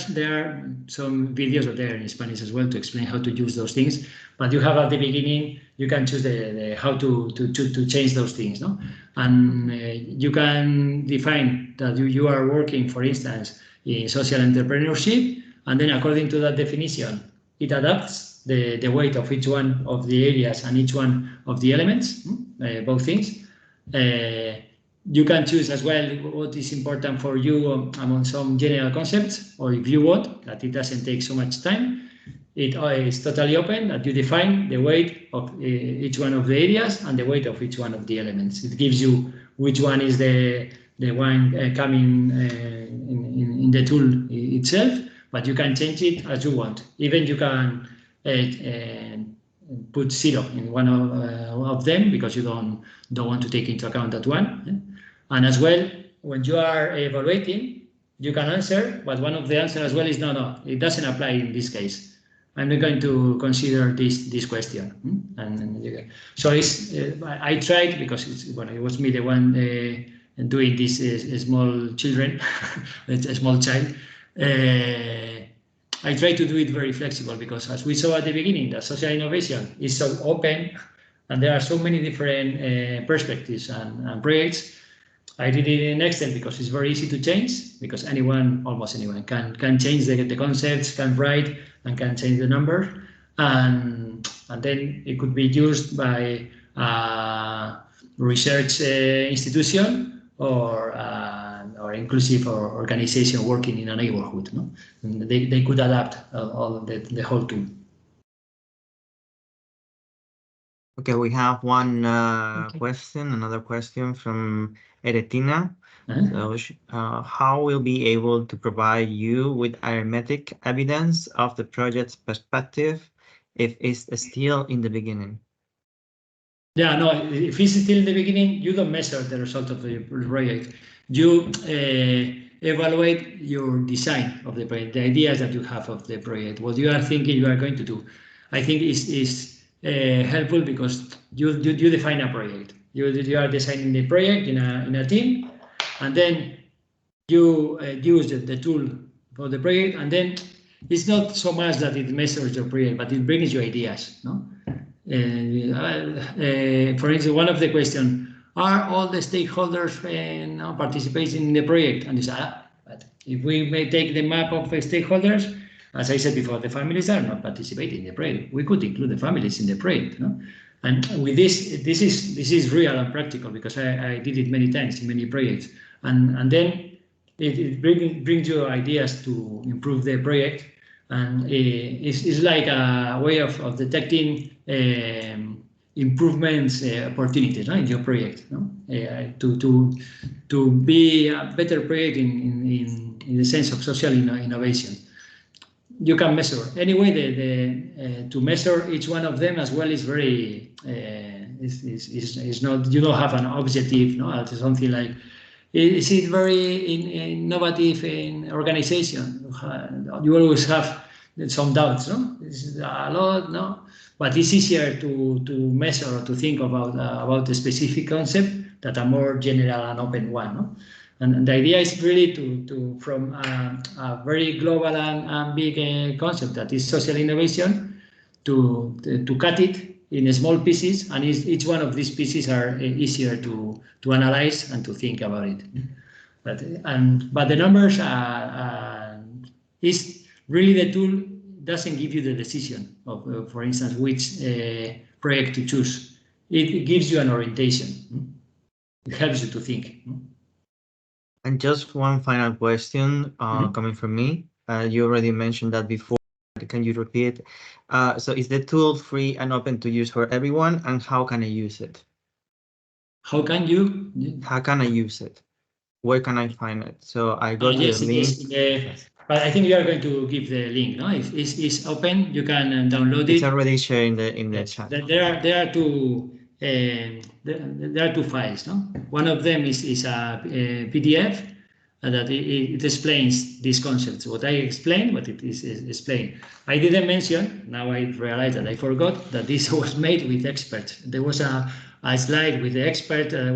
some videos out there in Spanish as well to explain how to use those things. But you have at the beginning, you can choose the how to change those things, no? And you can define that you are working, for instance, in social entrepreneurship, and then according to that definition, it adapts the weight of each one of the areas and each one of the elements, both things. You can choose as well what is important for you among some general concepts, or if you want, that it doesn't take so much time. It is totally open, that you define the weight of each one of the areas and the weight of each one of the elements. It gives you which one is the one coming in the tool itself, but you can change it as you want. Even you can put 0 in one of them because you don't want to take into account that one. And as well, when you are evaluating, you can answer, but one of the answers as well is no, it doesn't apply in this case. I'm not going to consider this question. And so I tried, because it was me the one doing this small children, a small child. I try to do it very flexible because, as we saw at the beginning, that social innovation is so open and there are so many different perspectives and projects. I did it in Excel because it's very easy to change, because almost anyone can change the concepts, can write and can change the number, and then it could be used by a research institution or inclusive or organization working in a neighborhood. No? And they could adapt all the whole tool. Okay, we have one question, another question from Eretina. So, how will be able to provide you with arithmetic evidence of the project's perspective if it's still in the beginning? Yeah, no, if it's still in the beginning, you don't measure the result of the project. You evaluate your design of the project, the ideas that you have of the project, what you are thinking you are going to do. I think is helpful because you define a project. You are designing the project in a team, and then you use the tool for the project, and then it's not so much that it measures your project, but it brings you ideas, no? For instance, one of the questions, are all the stakeholders participating in the project? And but if we may take the map of stakeholders, as I said before, the families are not participating in the project. We could include the families in the project, no? And with this is real and practical because I did it many times in many projects, and then it brings you ideas to improve the project. And it's like a way of detecting improvements opportunities, no, in your project, no? To be a better project in the sense of social innovation. You can measure anyway. To measure each one of them as well is very is not, you don't have an objective, no, something like, is it very innovative in organization? You always have some doubts, no? This is a lot, no? But it's easier to measure or to think about a specific concept than a more general and open one, no? And the idea is really to from a very global and big concept that is social innovation to cut it in small pieces, and each one of these pieces are easier to analyze and to think about it. But the numbers is really, the tool doesn't give you the decision of for instance, which project to choose. It gives you an orientation. It helps you to think. And just one final question coming from me. You already mentioned that before. Can you repeat? So is the tool free and open to use for everyone? And how can I use it? How can you? How can I use it? Where can I find it? So I go to yes, the link. Yes. But I think you are going to give the link, no? If it's open, you can download it. It's already shared in the chat. There are two files, no? One of them is a PDF that it explains these concepts. What I explained, what it is explained. I didn't mention, now I realize that I forgot, that this was made with experts. There was a slide with the expert I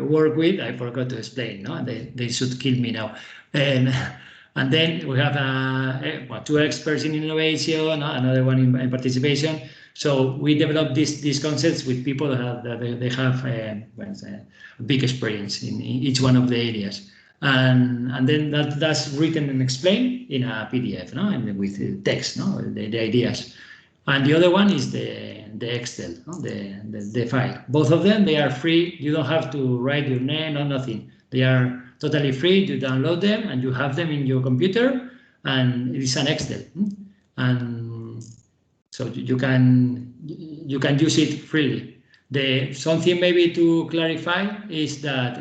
work with. I forgot to explain, no? They should kill me now. And then we have two experts in innovation, another one in participation. So we developed these concepts with people that they have a big experience in each one of the areas. And then that's written and explained in a PDF, no? And with text, no? The ideas. And the other one is the Excel, no? the file. Both of them, they are free. You don't have to write your name or nothing. They are totally free. You download them and you have them in your computer, and it is an Excel. And so you can use it freely. Something maybe to clarify is that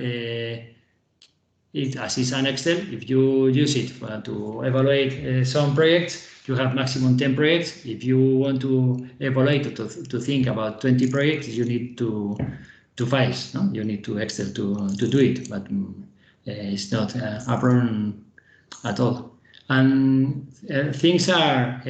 as it's an Excel, if you use it to evaluate some projects, you have maximum 10 projects. If you want to evaluate to think about 20 projects, you need two files, no? You need to Excel to do it, but it's not a problem at all. And things are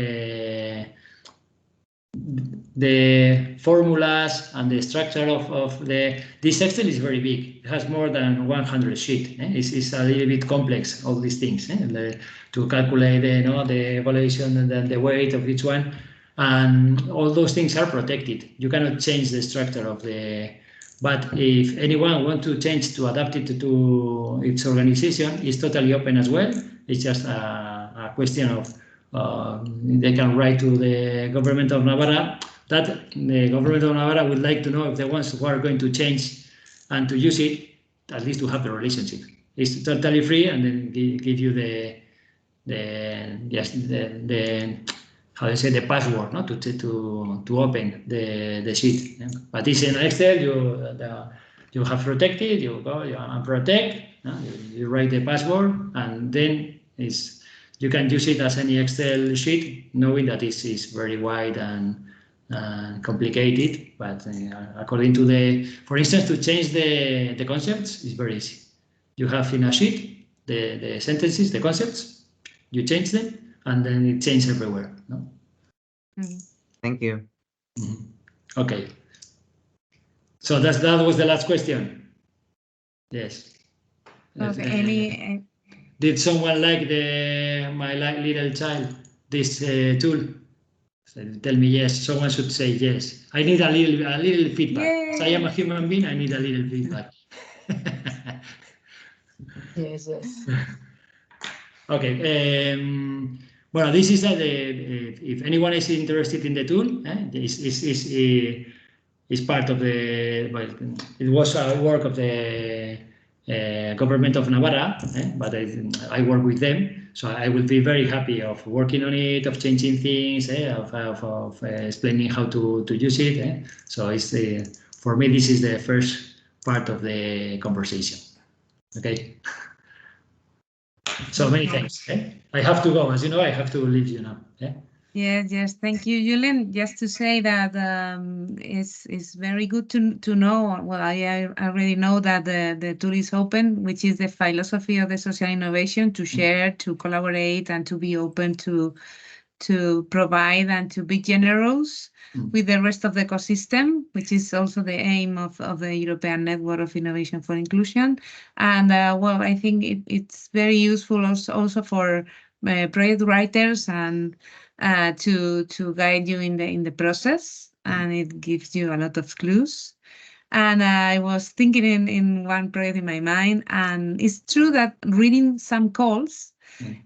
the formulas and the structure of this Excel is very big. It has more than 100 sheets. It's a little bit complex, all these things, to calculate the evaluation and the weight of each one, and all those things are protected. You cannot change the structure of the. But if anyone wants to change to adapt it to its organization, it's totally open as well. It's just a question of they can write to the government of Navarra that the government of Navarra would like to know if the ones who are going to change and to use it, at least to have the relationship. It's totally free, and then give you how do you say, the password, no, to open the sheet. Yeah? But it's in Excel, you have protected, you go, you unprotect, you write the password, and then you can use it as any Excel sheet, knowing that this is very wide and complicated. But according to for instance, to change the concepts is very easy. You have in a sheet the sentences, the concepts, you change them, and then it changes everywhere. No? Thank you. Okay. So that was the last question. Yes. Okay. Did someone like my little child this tool? So tell me yes. Someone should say yes. I need a little feedback. As I am a human being, I need a little feedback. Yes. Okay. Well, this is if anyone is interested in the tool, is part of the. Well, it was a work of the government of Navarra, but I work with them, so I will be very happy of working on it, of changing things, of explaining how to use it. So it's for me this is the first part of the conversation. Okay. So many thanks. I have to go, as you know. I have to leave you now. Yes. Thank you, Julen. Just to say that it's very good to know. Well, I already know that the tool is open, which is the philosophy of the social innovation, to share, to collaborate, and to be open to provide and to be generous with the rest of the ecosystem, which is also the aim of the European Network of Innovation for Inclusion. And well, I think it's very useful also for project writers and to guide you in the process, and it gives you a lot of clues. And I was thinking in one project in my mind, and it's true that reading some calls,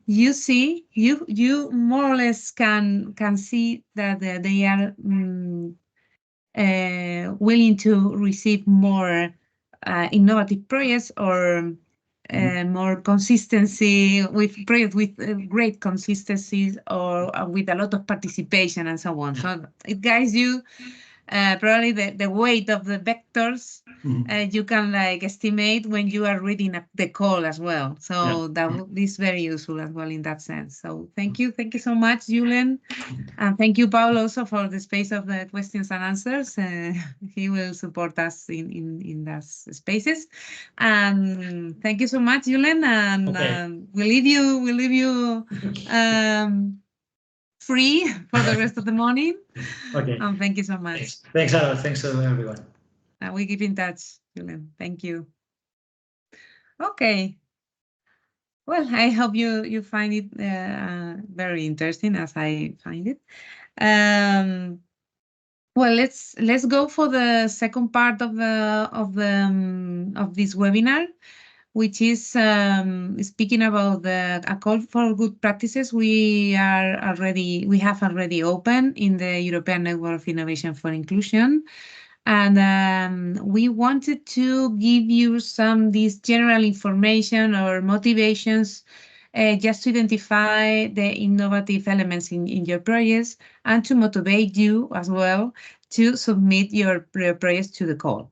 you see, you more or less can see that they are willing to receive more innovative projects or more consistency with projects with great consistency or with a lot of participation and so on. So it guides you probably the weight of the vectors you can estimate when you are reading the call as well. So that is very useful as well in that sense. So thank you so much, Julen. And thank you, Paul, also for the space of the questions and answers. He will support us in those spaces. And thank you so much, Julen. And we'll leave you free for the rest of the morning. Okay. Thank you so much. Thanks a lot. Thanks to everyone. We keep in touch, Julen. Thank you. Okay. Well, I hope you find it very interesting as I find it. Well, let's go for the second part of this webinar, which is speaking about a call for good practices we have already opened in the European Network of Innovation for Inclusion. And we wanted to give you this general information or motivations just to identify the innovative elements in your projects and to motivate you as well to submit your projects to the call,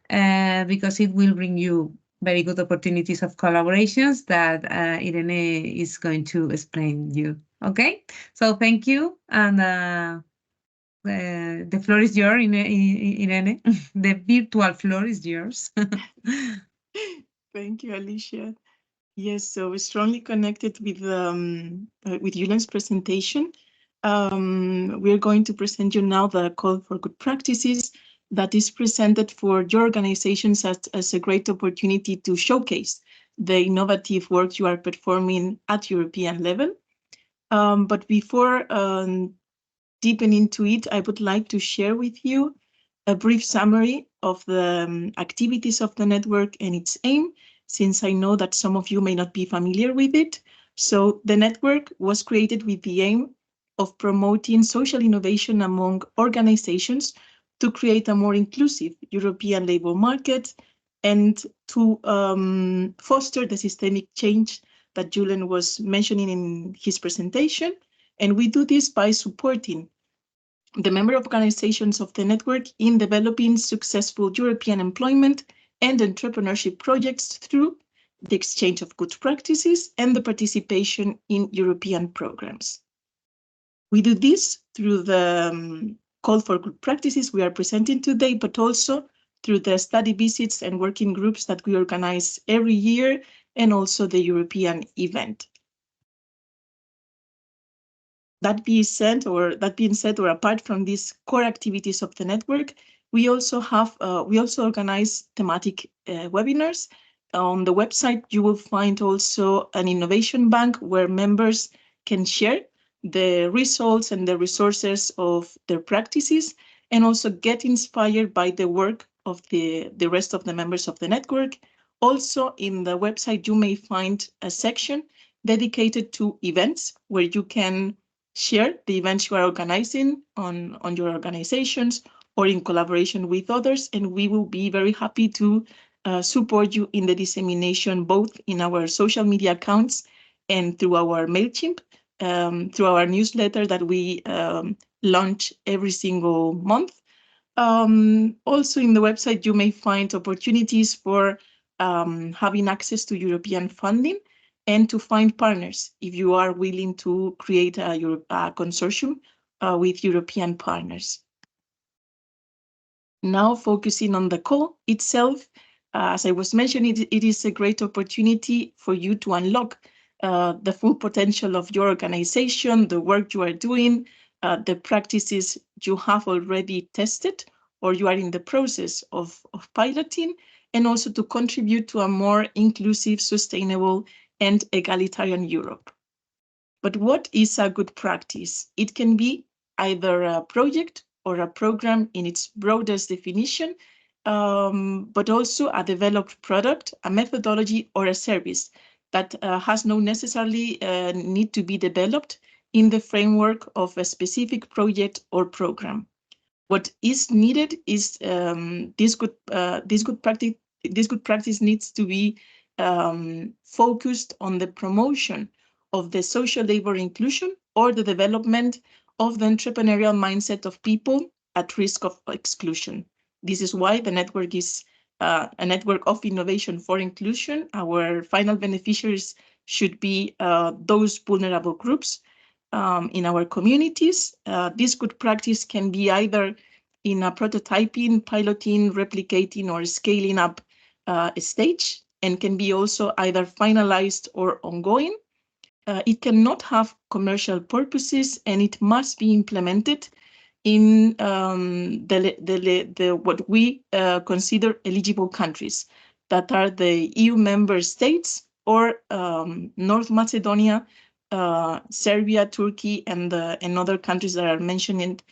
because it will bring you very good opportunities of collaborations that Irene is going to explain you. Okay, so thank you, and the floor is yours, Irene. The virtual floor is yours. Thank you, Alicia. Yes, so we're strongly connected with Julen's presentation. We're going to present you now the call for good practices that is presented for your organizations as a great opportunity to showcase the innovative work you are performing at European level. But before deepen into it, I would like to share with you a brief summary of the activities of the network and its aim, since I know that some of you may not be familiar with it. So the network was created with the aim of promoting social innovation among organizations to create a more inclusive European labor market and to foster the systemic change that Julen was mentioning in his presentation, And we do this by supporting the member organizations of the network in developing successful European employment and entrepreneurship projects through the exchange of good practices and the participation in European programs. We do this through the call for good practices we are presenting today, but also through the study visits and working groups that we organize every year, and also the European event. That being said, or apart from these core activities of the network, we also organize thematic webinars. On the website, you will find also an innovation bank where members can share the results and the resources of their practices, and also get inspired by the work of the rest of the members of the network. Also, in the website, you may find a section dedicated to events where you can share the events you are organizing on your organizations or in collaboration with others, and we will be very happy to support you in the dissemination, both in our social media accounts and through our MailChimp, through our newsletter that we launch every single month. Also in the website, you may find opportunities for having access to European funding and to find partners if you are willing to create a consortium with European partners. Now focusing on the call itself, as I was mentioning, it is a great opportunity for you to unlock the full potential of your organization, the work you are doing, the practices you have already tested or you are in the process of piloting, and also to contribute to a more inclusive, sustainable, and egalitarian Europe. But what is a good practice? It can be either a project or a program in its broadest definition, but also a developed product, a methodology, or a service that has no necessarily need to be developed in the framework of a specific project or program. What is needed is this good practice needs to be focused on the promotion of the social labor inclusion or the development of the entrepreneurial mindset of people at risk of exclusion. This is why the network is a network of innovation for inclusion. Our final beneficiaries should be those vulnerable groups in our communities. This good practice can be either in a prototyping, piloting, replicating, or scaling up stage, and can be also either finalized or ongoing. It cannot have commercial purposes, and it must be implemented in what we consider eligible countries, that are the EU member states or North Macedonia, Serbia, Turkey, and other countries that are mentioned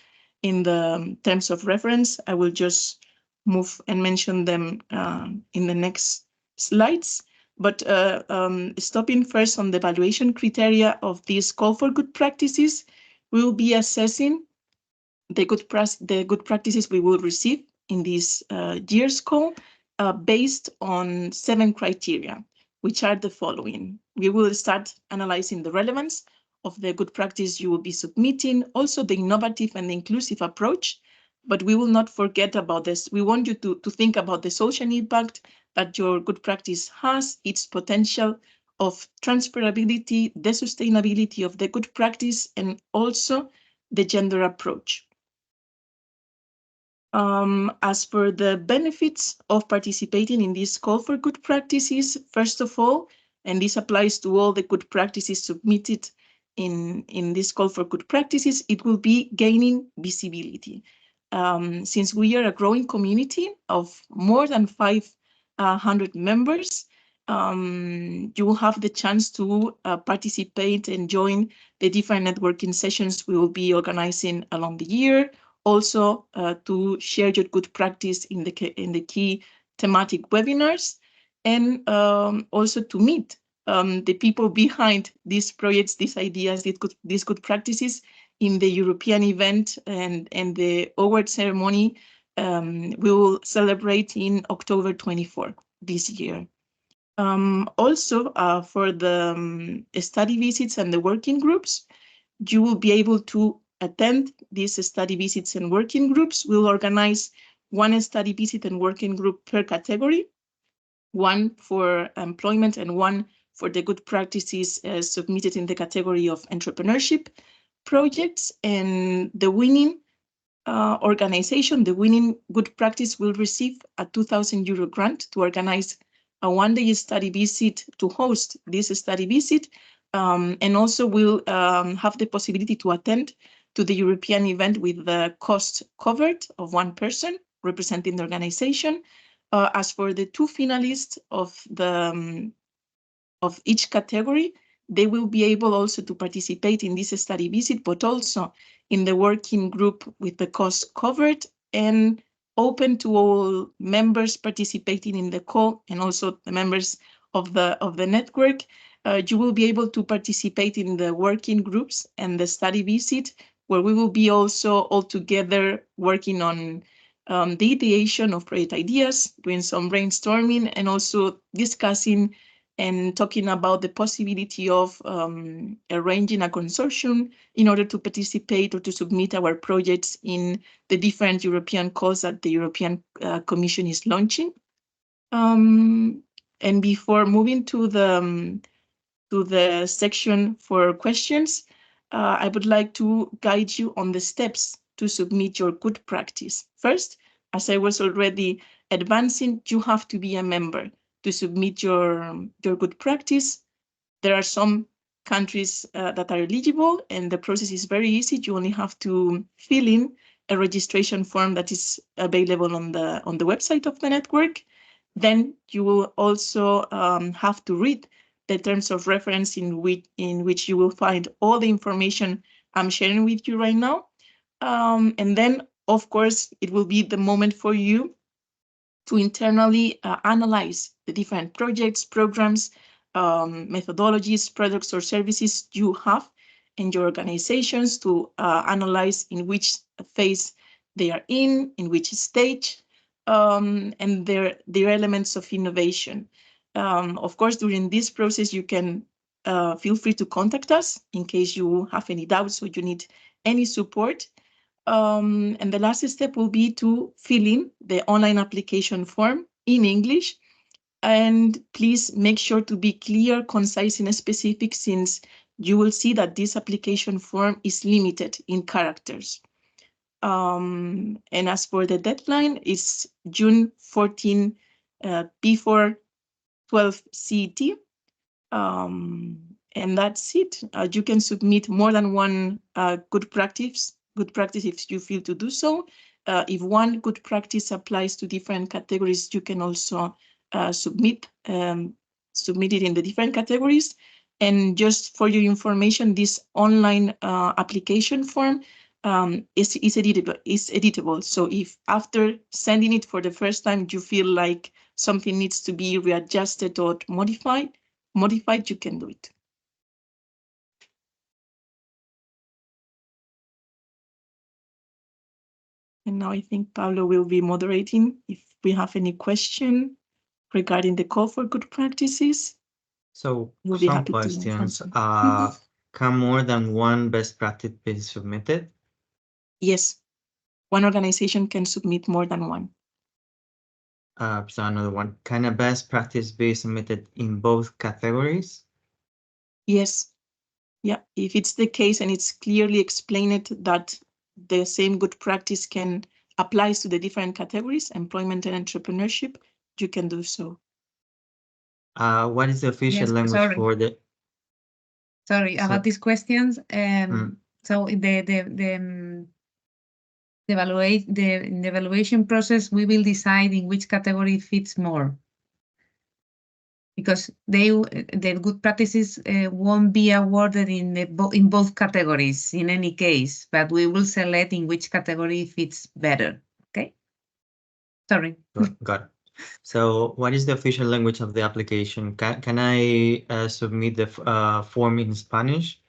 in the terms of reference. I will just move and mention them in the next slides. But stopping first on the evaluation criteria of this call for good practices, we will be assessing the good practices we will receive in this year's call based on 7 criteria, which are the following. We will start analyzing the relevance of the good practice you will be submitting, also the innovative and inclusive approach, but we will not forget about this. We want you to think about the social impact that your good practice has, its potential of transferability, the sustainability of the good practice, and also the gender approach. As for the benefits of participating in this call for good practices, first of all, and this applies to all the good practices submitted in this call for good practices, it will be gaining visibility. Since we are a growing community of more than 500 members, you will have the chance to participate and join the different networking sessions we will be organizing along the year. Also, to share your good practice in the key thematic webinars, and also to meet the people behind these projects, these ideas, these good practices in the European event and the award ceremony we will celebrate in October 24 this year. Also, for the study visits and the working groups, you will be able to attend these study visits and working groups. We'll organize one study visit and working group per category, one for employment and one for the good practices submitted in the category of entrepreneurship projects. And the winning organization, the winning good practice, will receive a €2,000 grant to organize a one-day study visit, to host this study visit, and also will have the possibility to attend to the European event with the cost covered of one person representing the organization. As for the two finalists of each category, they will be able also to participate in this study visit, but also in the working group with the cost covered, and open to all members participating in the call and also the members of the network. You will be able to participate in the working groups and the study visit, where we will be also all together working on the ideation of project ideas, doing some brainstorming, and also discussing and talking about the possibility of arranging a consortium in order to participate or to submit our projects in the different European calls that the European Commission is launching. And before moving to the section for questions, I would like to guide you on the steps to submit your good practice. First, as I was already advancing, you have to be a member to submit your good practice. There are some countries that are eligible, and the process is very easy. You only have to fill in a registration form that is available on the website of the network. Then you will also have to read the terms of reference in which you will find all the information I'm sharing with you right now. And then, of course, it will be the moment for you to internally analyze the different projects, programs, methodologies, products or services you have in your organizations, to analyze in which phase they are in which stage, and their elements of innovation. Of course, during this process, you can feel free to contact us in case you have any doubts or you need any support. And the last step will be to fill in the online application form in English. And please make sure to be clear, concise, and specific, since you will see that this application form is limited in characters. And as for the deadline, it's June 14 before 12 CET. And that's it. You can submit more than one good practice if you feel to do so. If one good practice applies to different categories, you can also submit it in the different categories. And just for your information, this online application form is editable. So if after sending it for the first time you feel like something needs to be readjusted or modified, you can do it. And now I think Pablo will be moderating if we have any question regarding the call for good practices. So We'll be some happy questions. to Can more than one best practice be submitted? Yes, one organization can submit more than one. So another one. Can a best practice be submitted in both categories? Yes. Yeah, if it's the case and it's clearly explained that the same good practice can applies to the different categories, employment and entrepreneurship, you can do so. What is the official language for the? Sorry about these questions. So the evaluation process, we will decide in which category fits more, because the good practices won't be awarded in both categories in any case, but we will select in which category fits better. Okay. Sorry. Got it. So what is the official language of the application? Can I submit the form in Spanish?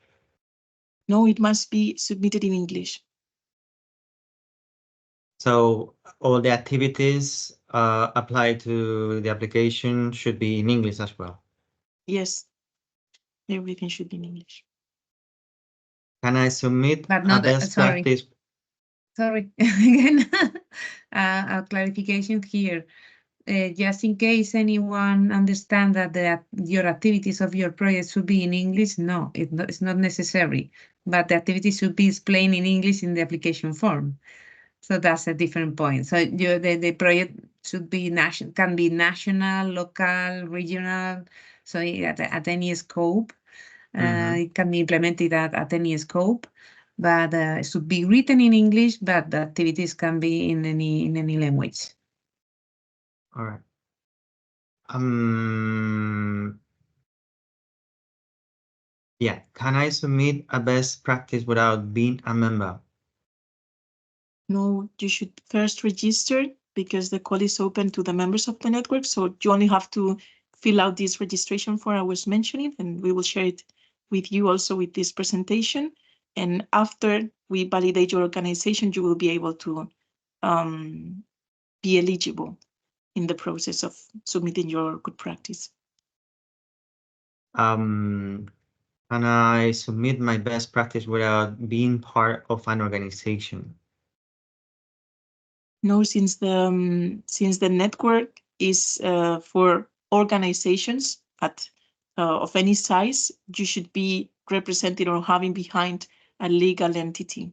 No, it must be submitted in English. So all the activities applied to the application should be in English as well? Yes, everything should be in English. Can I submit But a not best sorry. practice? Sorry, again, a clarification here. Just in case anyone understands that your activities of your project should be in English, no, it's not necessary. But the activity should be explained in English in the application form. So that's a different point. So the project should be national, can be national, local, regional. So at any scope, it can be implemented at any scope. But it should be written in English, but the activities can be in any language. All right. Yeah, can I submit a best practice without being a member? No, you should first register because the call is open to the members of the network. So you only have to fill out this registration form I was mentioning, and we will share it with you also with this presentation. And after we validate your organization, you will be able to be eligible in the process of submitting your good practice. Can I submit my best practice without being part of an organization? No, since the network is for organizations of any size, you should be represented or having behind a legal entity.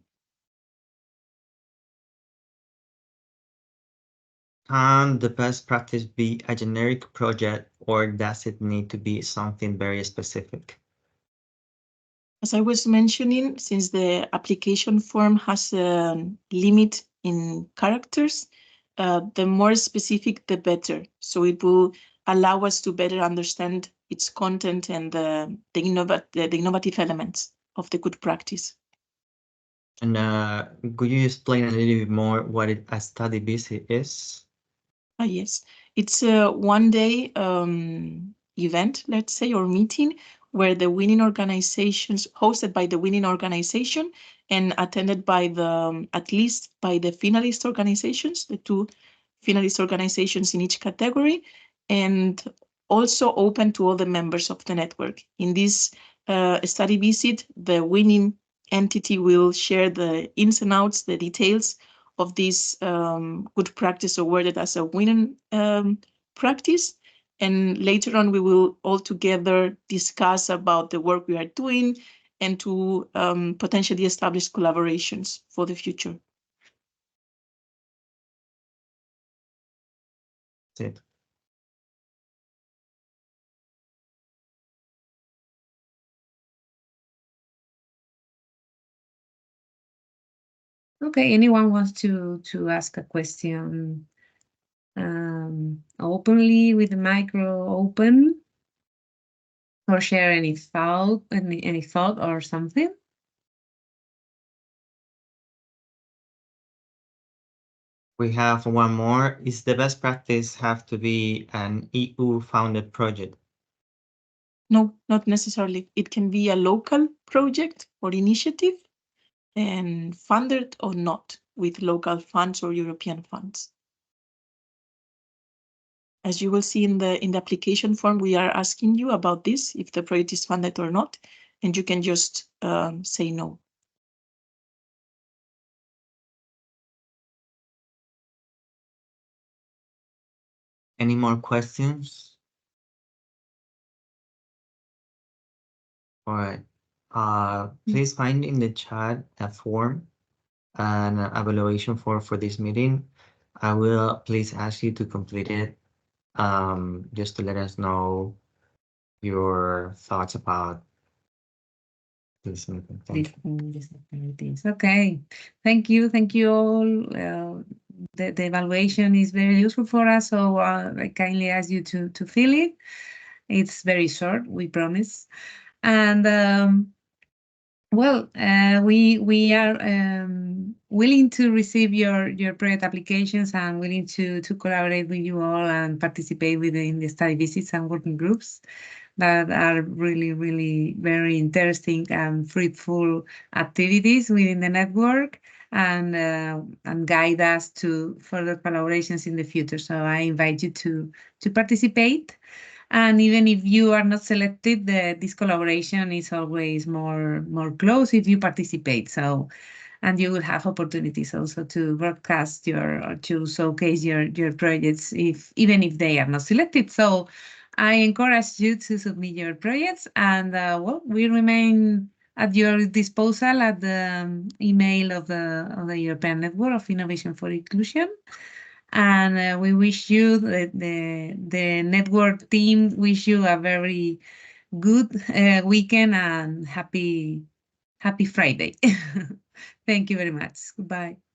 Can the best practice be a generic project, or does it need to be something very specific? As I was mentioning, since the application form has a limit in characters, the more specific, the better. So it will allow us to better understand its content and the innovative elements of the good practice. And could you explain a little bit more what a study visit is? Yes, it's a one-day event, let's say, or meeting where the winning organizations, hosted by the winning organization and attended by at least by the finalist organizations, the two finalist organizations in each category, and also open to all the members of the network. In this study visit, the winning entity will share the ins and outs, the details of this good practice awarded as a winning practice. And later on, we will all together discuss about the work we are doing and to potentially establish collaborations for the future. That's it. Okay, anyone wants to ask a question openly with the micro open, or share any thought or something? We have one more. Is the best practice have to be an EU-founded project? No, not necessarily. It can be a local project or initiative and funded or not with local funds or European funds. As you will see in the application form, we are asking you about this, if the project is funded or not, and you can just say no. Any more questions? All right. Please find in the chat a form, an evaluation form for this meeting. I will please ask you to complete it, just to let us know your thoughts about this meeting. Thank you. Okay, thank you all. The evaluation is very useful for us, so I kindly ask you to fill it. It's very short, we promise. And well, we are willing to receive your project applications and willing to collaborate with you all and participate in the study visits and working groups that are really very interesting and fruitful activities within the network and guide us to further collaborations in the future. So I invite you to participate. And even if you are not selected, this collaboration is always more close if you participate. So, and you will have opportunities also to broadcast or to showcase your projects even if they are not selected. So I encourage you to submit your projects, and well, we remain at your disposal at the email of the European Network of Innovation for Inclusion. And we wish you, the network team, wish you a very good weekend and happy Friday. Thank you very much. Goodbye.